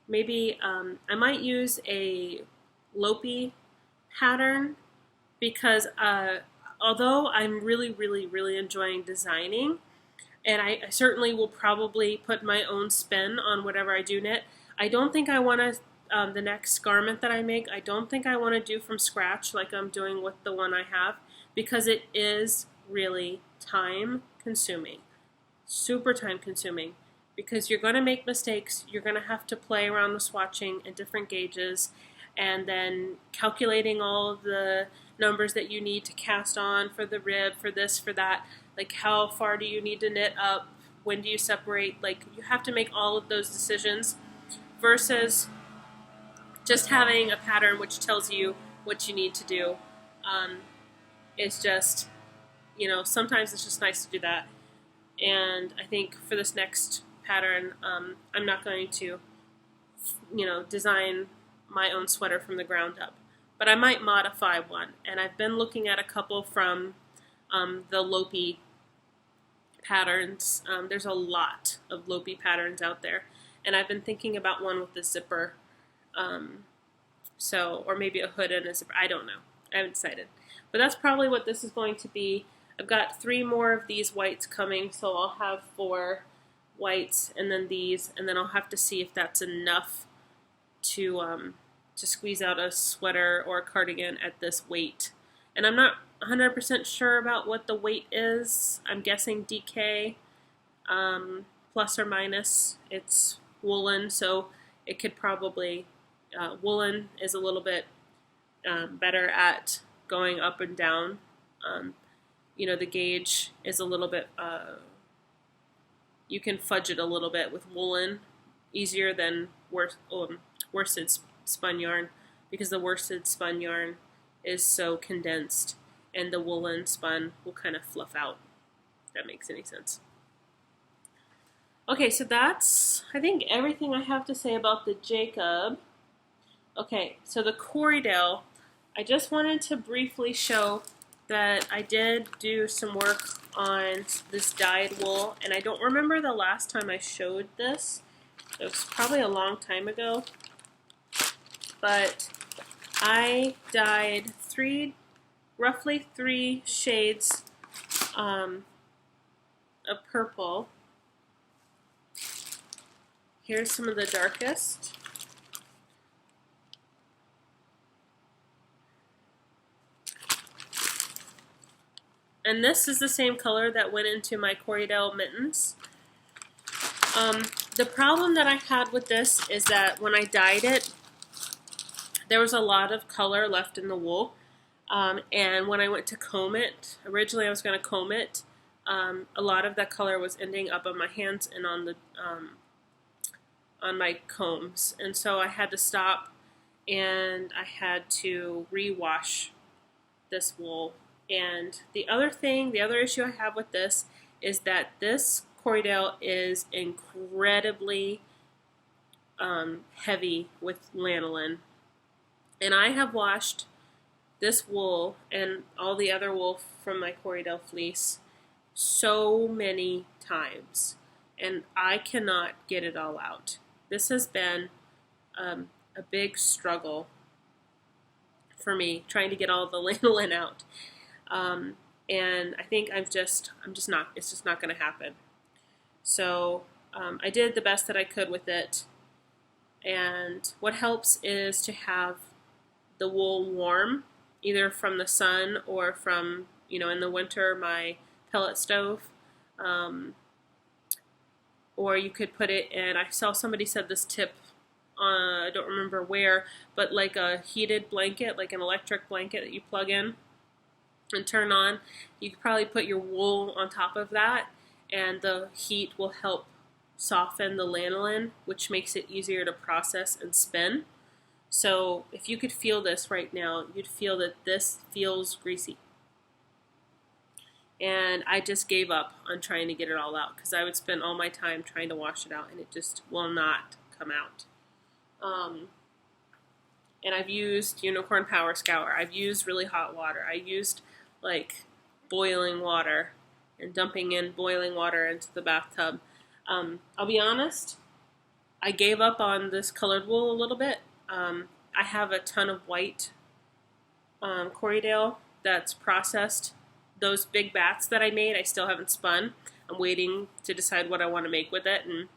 might use a Lopi pattern, because although I'm really, really, really enjoying designing, and I certainly will probably put my own spin on whatever I do knit, I don't think I want to, the next garment that I make, I don't think I want to do from scratch like I'm doing with the one I have, because it is really time consuming, super time consuming, because you're going to make mistakes, you're going to have to play around with swatching and different gauges, and then calculating all of the numbers that you need to cast on for the rib, for this, for that, like how far do you need to knit up, when do you separate, like you have to make all of those decisions, versus just having a pattern which tells you what you need to do. It's just, sometimes it's just nice to do that. And I think for this next pattern, I'm not going to, design my own sweater from the ground up, but I might modify one. And I've been looking at a couple from the Lopi patterns. There's a lot of Lopi patterns out there, and I've been thinking about one with the zipper, or maybe a hood and a zipper. I don't know. I haven't decided, but that's probably what this is going to be. I've got 3 more of these whites coming, so I'll have 4 whites and then these, and then I'll have to see if that's enough to squeeze out a sweater or a cardigan at this weight. And I'm not 100% sure about what the weight is. I'm guessing DK, plus or minus. It's woolen, so it could probably, woolen is a little bit better at going up and down. The gauge is a little bit, you can fudge it a little bit with woolen, easier than worsted spun yarn, because the worsted spun yarn is so condensed, and the woolen spun will kind of fluff out, if that makes any sense. Okay, so that's, I think, everything I have to say about the Jacob. Okay, so the Corriedale, I just wanted to briefly show that I did do some work on this dyed wool, and I don't remember the last time I showed this. It was probably a long time ago, but I dyed roughly three shades of purple. Here's some of the darkest. And this is the same color that went into my Corriedale mittens. The problem that I had with this is that when I dyed it, there was a lot of color left in the wool. And when I went to comb it, originally I was going to comb it, a lot of that color was ending up on my hands and on my combs. And so I had to stop, and I had to rewash this wool. And the other issue I have with this is that this Corriedale is incredibly heavy with lanolin. And I have washed this wool and all the other wool from my Corriedale fleece so many times, and I cannot get it all out. This has been a big struggle for me, trying to get all the lanolin out. And I think it's just not going to happen. So I did the best that I could with it. And what helps is to have the wool warm, either from the sun or from, in the winter, my pellet stove. Or you could put it in, I saw somebody said this tip, I don't remember where, but like a heated blanket, like an electric blanket that you plug in and turn on. You could probably put your wool on top of that, and the heat will help soften the lanolin, which makes it easier to process and spin. So if you could feel this right now, you'd feel that this feels greasy. And I just gave up on trying to get it all out, because I would spend all my time trying to wash it out, and it just will not come out. And I've used Unicorn Power Scour. I've used really hot water. I used like boiling water and dumping in boiling water into the bathtub. I'll be honest, I gave up on this colored wool a little bit. I have a ton of white Corriedale that's processed. Those big bats that I made, I still haven't spun. I'm waiting to decide what I want to make with it, and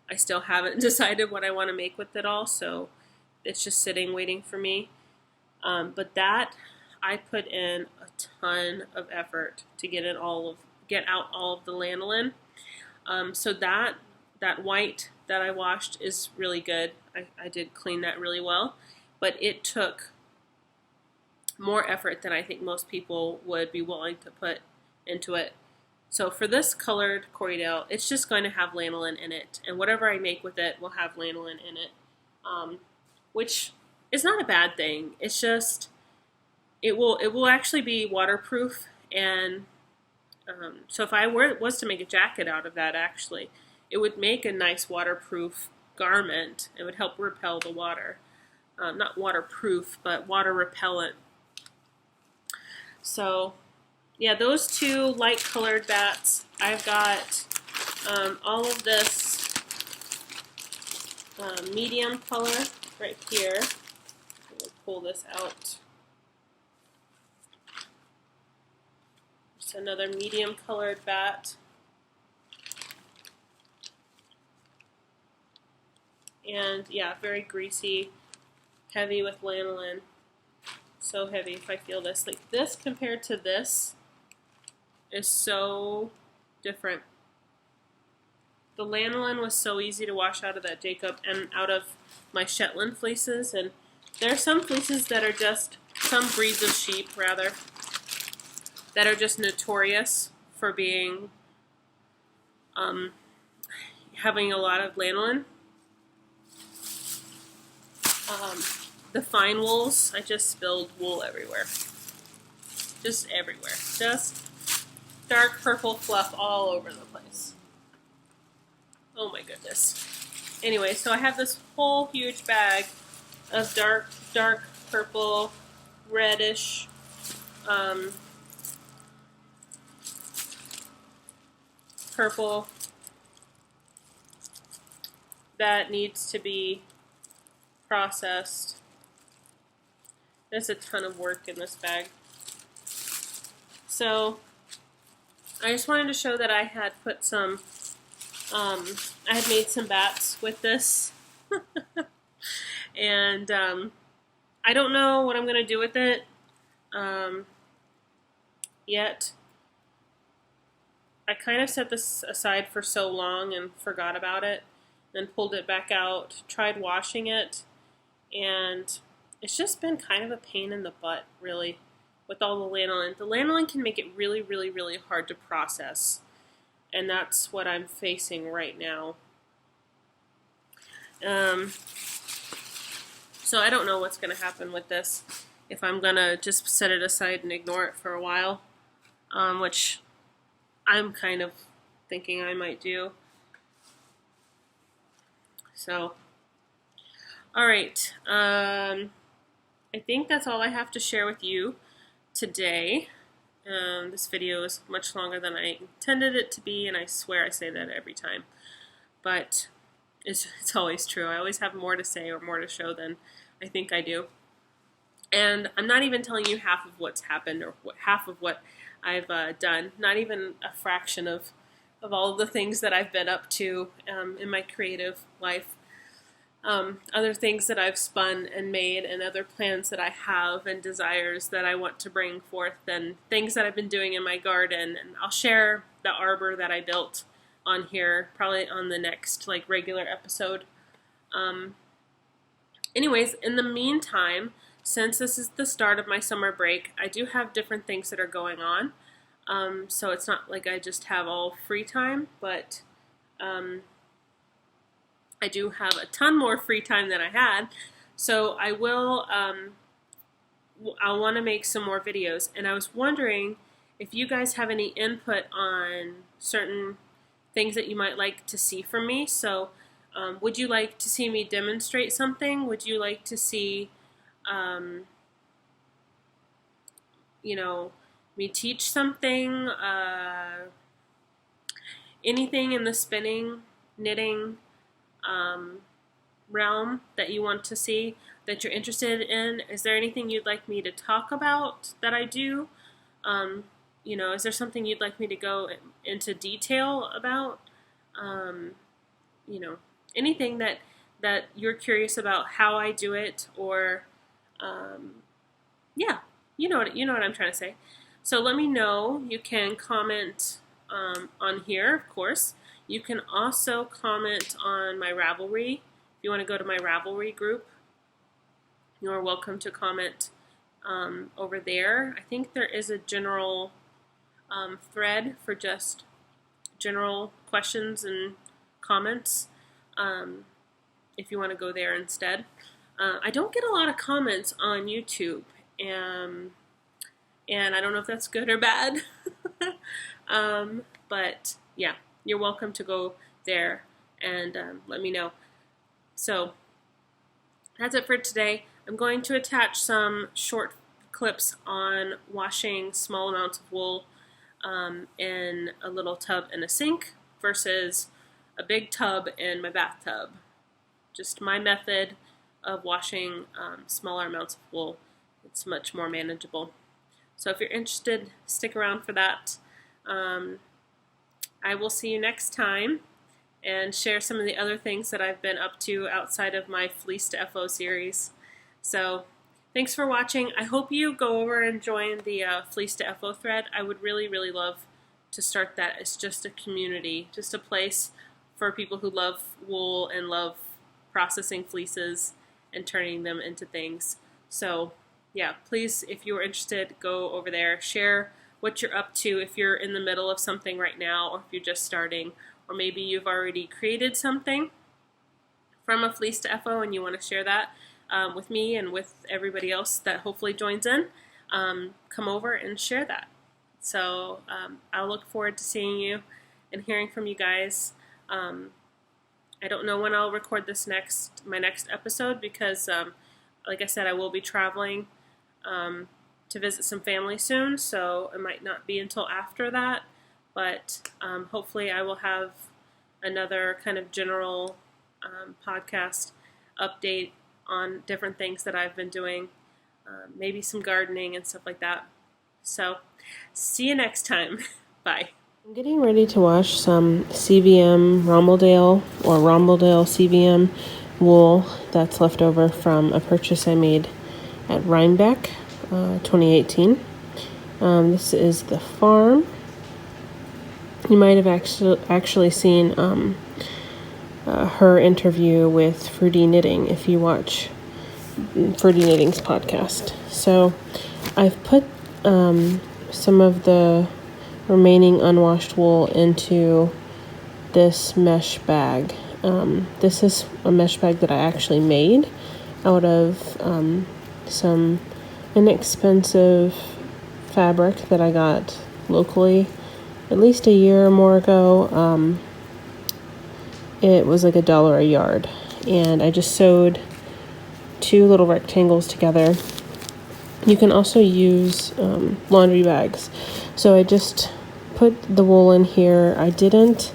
I still haven't decided what I want to make with it all, so it's just sitting waiting for me. But that, I put in a ton of effort to get out all of the lanolin. So that white that I washed is really good. I did clean that really well, but it took more effort than I think most people would be willing to put into it. So for this colored Corriedale, it's just going to have lanolin in it, and whatever I make with it will have lanolin in it, which is not a bad thing. It's just it will actually be waterproof, and so if I was to make a jacket out of that, actually, it would make a nice waterproof garment. It would help repel the water. Not waterproof, but water repellent. So, yeah, those two light colored bats. I've got all of this medium color right here. We'll pull this out. Just another medium colored bat. And yeah, very greasy, heavy with lanolin. So heavy if I feel this. Like this compared to this is so different. The lanolin was so easy to wash out of that Jacob and out of my Shetland fleeces, and there are some fleeces that are just, some breeds of sheep rather, that are just notorious for being, having a lot of lanolin. The fine wools, I just spilled wool everywhere. Just everywhere. Just dark purple fluff all over the place. Oh my goodness. Anyway, so I have this whole huge bag of dark purple, reddish purple that needs to be processed. There's a ton of work in this bag. So I just wanted to show that I had put some, I had made some bats with this. And I don't know what I'm going to do with it yet. I kind of set this aside for so long and forgot about it, then pulled it back out, tried washing it, and it's just been kind of a pain in the butt, really, with all the lanolin. The lanolin can make it really, really, really hard to process, and that's what I'm facing right now. So I don't know what's going to happen with this, if I'm going to just set it aside and ignore it for a while, which I'm kind of thinking I might do. So, alright, I think that's all I have to share with you today. This video is much longer than I intended it to be, and I swear I say that every time. But it's always true. I always have more to say or more to show than I think I do. And I'm not even telling you half of what's happened or half of what I've done. Not even a fraction of all of the things that I've been up to in my creative life. Other things that I've spun and made, and other plans that I have and desires that I want to bring forth, and things that I've been doing in my garden. And I'll share the arbor that I built on here, probably on the next regular episode. Anyways, in the meantime, since this is the start of my summer break, I do have different things that are going on. So it's not like I just have all free time, but I do have a ton more free time than I had. So I will, I'll want to make some more videos. And I was wondering if you guys have any input on certain things that you might like to see from me. So would you like to see me demonstrate something? Would you like to see, you know, me teach something? Anything in the spinning, knitting realm that you want to see, that you're interested in? Is there anything you'd like me to talk about that I do? You know, is there something you'd like me to go into detail about? You know, anything that you're curious about how I do it, or yeah, you know what I'm trying to say. So let me know. You can comment on here, of course. You can also comment on my Ravelry. If you want to go to my Ravelry group, you're welcome to comment over there. I think there is a general thread for just general questions and comments, if you want to go there instead. I don't get a lot of comments on YouTube, and I don't know if that's good or bad. But yeah, you're welcome to go there and let me know. So that's it for today. I'm going to attach some short clips on washing small amounts of wool in a little tub in a sink versus a big tub in my bathtub. Just my method of washing smaller amounts of wool. It's much more manageable. So if you're interested, stick around for that. I will see you next time and share some of the other things that I've been up to outside of my Fleece2FO series. So thanks for watching. I hope you go over and join the Fleece2FO thread. I would really, really love to start that. It's just a community, just a place for people who love wool and love processing fleeces and turning them into things. So yeah, please, if you're interested, go over there, share what you're up to if you're in the middle of something right now, or if you're just starting, or maybe you've already created something from a Fleece2FO and you want to share that with me and with everybody else that hopefully joins in. Come over and share that. So I'll look forward to seeing you and hearing from you guys. I don't know when I'll record this my next episode, because like I said, I will be traveling to visit some family soon, so it might not be until after that, but hopefully I will have another kind of general podcast update on different things that I've been doing, maybe some gardening and stuff like that. So, see you next time. Bye. I'm getting ready to wash some CVM Romeldale or Romeldale CVM wool that's left over from a purchase I made at Rhinebeck 2018. This is the farm. You might have actually seen her interview with Fruity Knitting if you watch Fruity Knitting's podcast. So I've put some of the remaining unwashed wool into this mesh bag. This is a mesh bag that I actually made out of some inexpensive fabric that I got locally at least a year or more ago. It was like $1 a yard, and I just sewed 2 little rectangles together. You can also use laundry bags. So I just put the wool in here. I didn't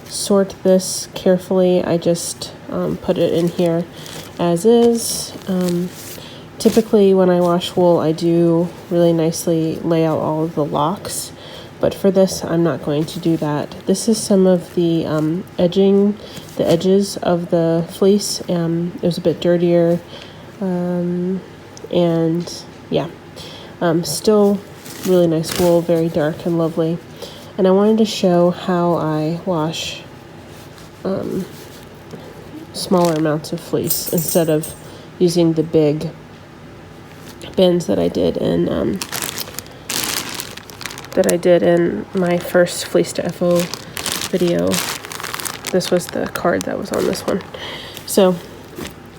sort this carefully. I just put it in here as is. Typically when I wash wool, I do really nicely lay out all of the locks, but for this I'm not going to do that. This is some of the edges of the fleece. It was a bit dirtier, and yeah, still really nice wool, very dark and lovely. And I wanted to show how I wash smaller amounts of fleece instead of using the big bins that I did in my first Fleece to FO video. This was the card that was on this one. So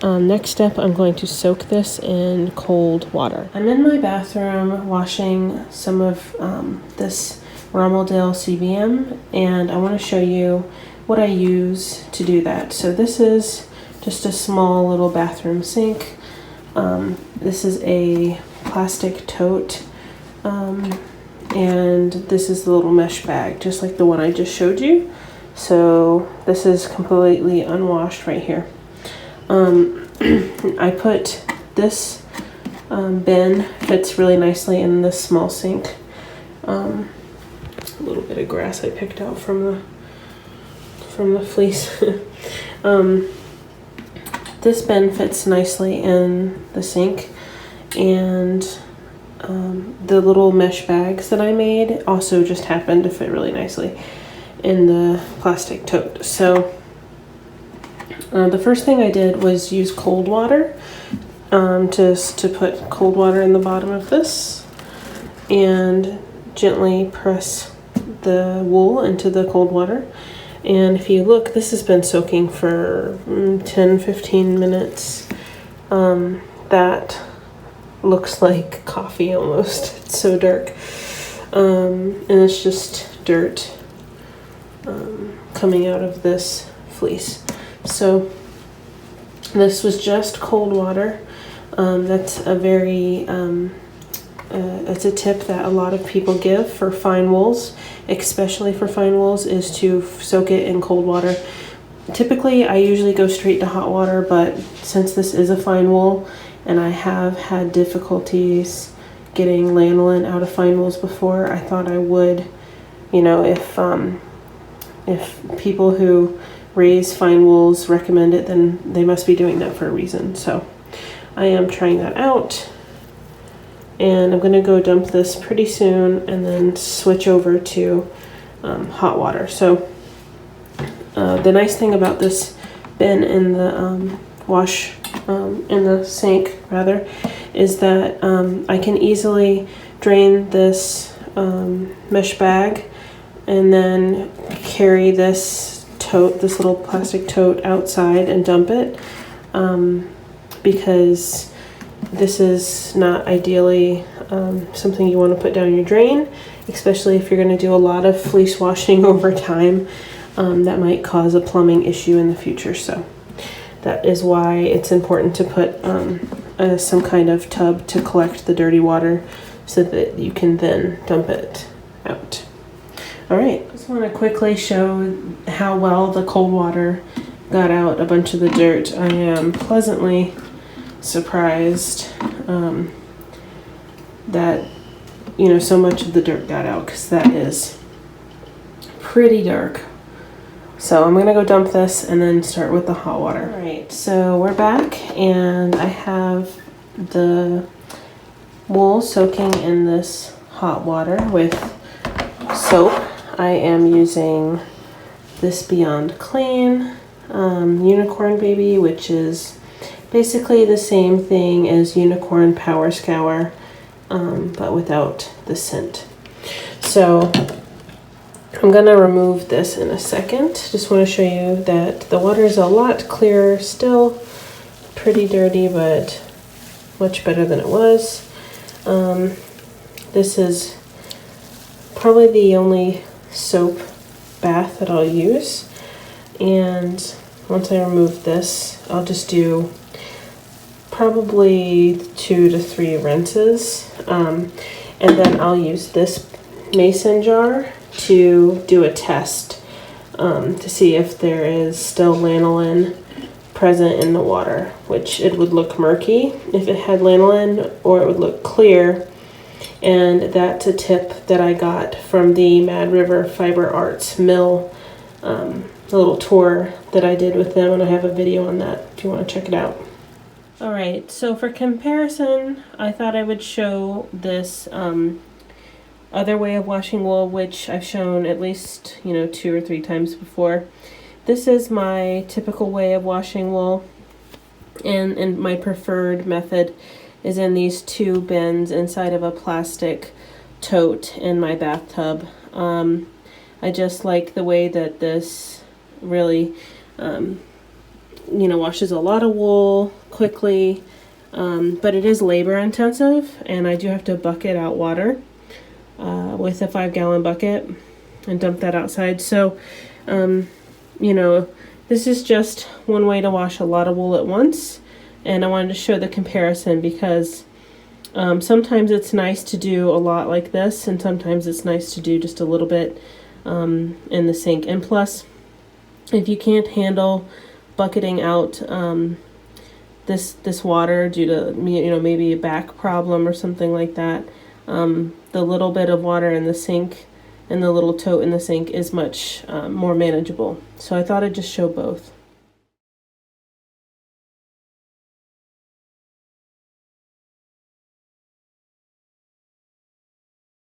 next step, I'm going to soak this in cold water. I'm in my bathroom washing some of this Romeldale CVM, and I want to show you what I use to do that. So this is just a small little bathroom sink. This is a plastic tote, and this is the little mesh bag, just like the one I just showed you. So this is completely unwashed right here. I put this bin, fits really nicely in this small sink. A little bit of grass I picked out from the fleece. This bin fits nicely in the sink, and the little mesh bags that I made also just happened to fit really nicely in the plastic tote. So the first thing I did was use cold water, to put cold water in the bottom of this and gently press the wool into the cold water. And if you look, this has been soaking for 10-15 minutes. That looks like coffee almost. It's so dark. And it's just dirt coming out of this fleece. So this was just cold water. That's a very it's a tip that a lot of people give for fine wools, especially for fine wools, is to soak it in cold water. Typically I usually go straight to hot water, but since this is a fine wool and I have had difficulties getting lanolin out of fine wools before, I thought I would, you know, if people who raise fine wools recommend it, then they must be doing that for a reason. So I am trying that out, and I'm gonna go dump this pretty soon and then switch over to hot water. So the nice thing about this bin in the in the sink rather, is that I can easily drain this mesh bag and then carry this tote, this little plastic tote, outside and dump it, because this is not ideally something you want to put down your drain, especially if you're going to do a lot of fleece washing over time. That might cause a plumbing issue in the future. So that is why it's important to put some kind of tub to collect the dirty water so that you can then dump it out. All right, just want to quickly show how well the cold water got out a bunch of the dirt. I am pleasantly surprised that, you know, so much of the dirt got out, because that is pretty dark. So I'm gonna go dump this and then start with the hot water. All right, so we're back, and I have the wool soaking in this hot water with soap. I am using this Beyond Clean Unicorn Baby, which is basically the same thing as Unicorn Power Scour, but without the scent. So I'm gonna remove this in a second. Just want to show you that the water is a lot clearer, still pretty dirty, but much better than it was. This is probably the only soap bath that I'll use, and once I remove this, I'll just do probably 2 to 3 rinses, and then I'll use this mason jar to do a test to see if there is still lanolin present in the water, which it would look murky if it had lanolin, or it would look clear. And that's a tip that I got from the Mad River Fiber Arts mill, a little tour that I did with them, and I have a video on that if you want to check it out. All right, so for comparison, I thought I would show this other way of washing wool, which I've shown at least, you know, 2 or 3 times before. This is my typical way of washing wool, and my preferred method is in these 2 bins inside of a plastic tote in my bathtub. I just like the way that this really, you know, washes a lot of wool quickly, but it is labor intensive, and I do have to bucket out water with a 5-gallon bucket and dump that outside. So, you know, this is just one way to wash a lot of wool at once. And I wanted to show the comparison because sometimes it's nice to do a lot like this, and sometimes it's nice to do just a little bit in the sink. And plus, if you can't handle bucketing out this water due to, you know, maybe a back problem or something like that, the little bit of water in the sink and the little tote in the sink is much more manageable. So I thought I'd just show both.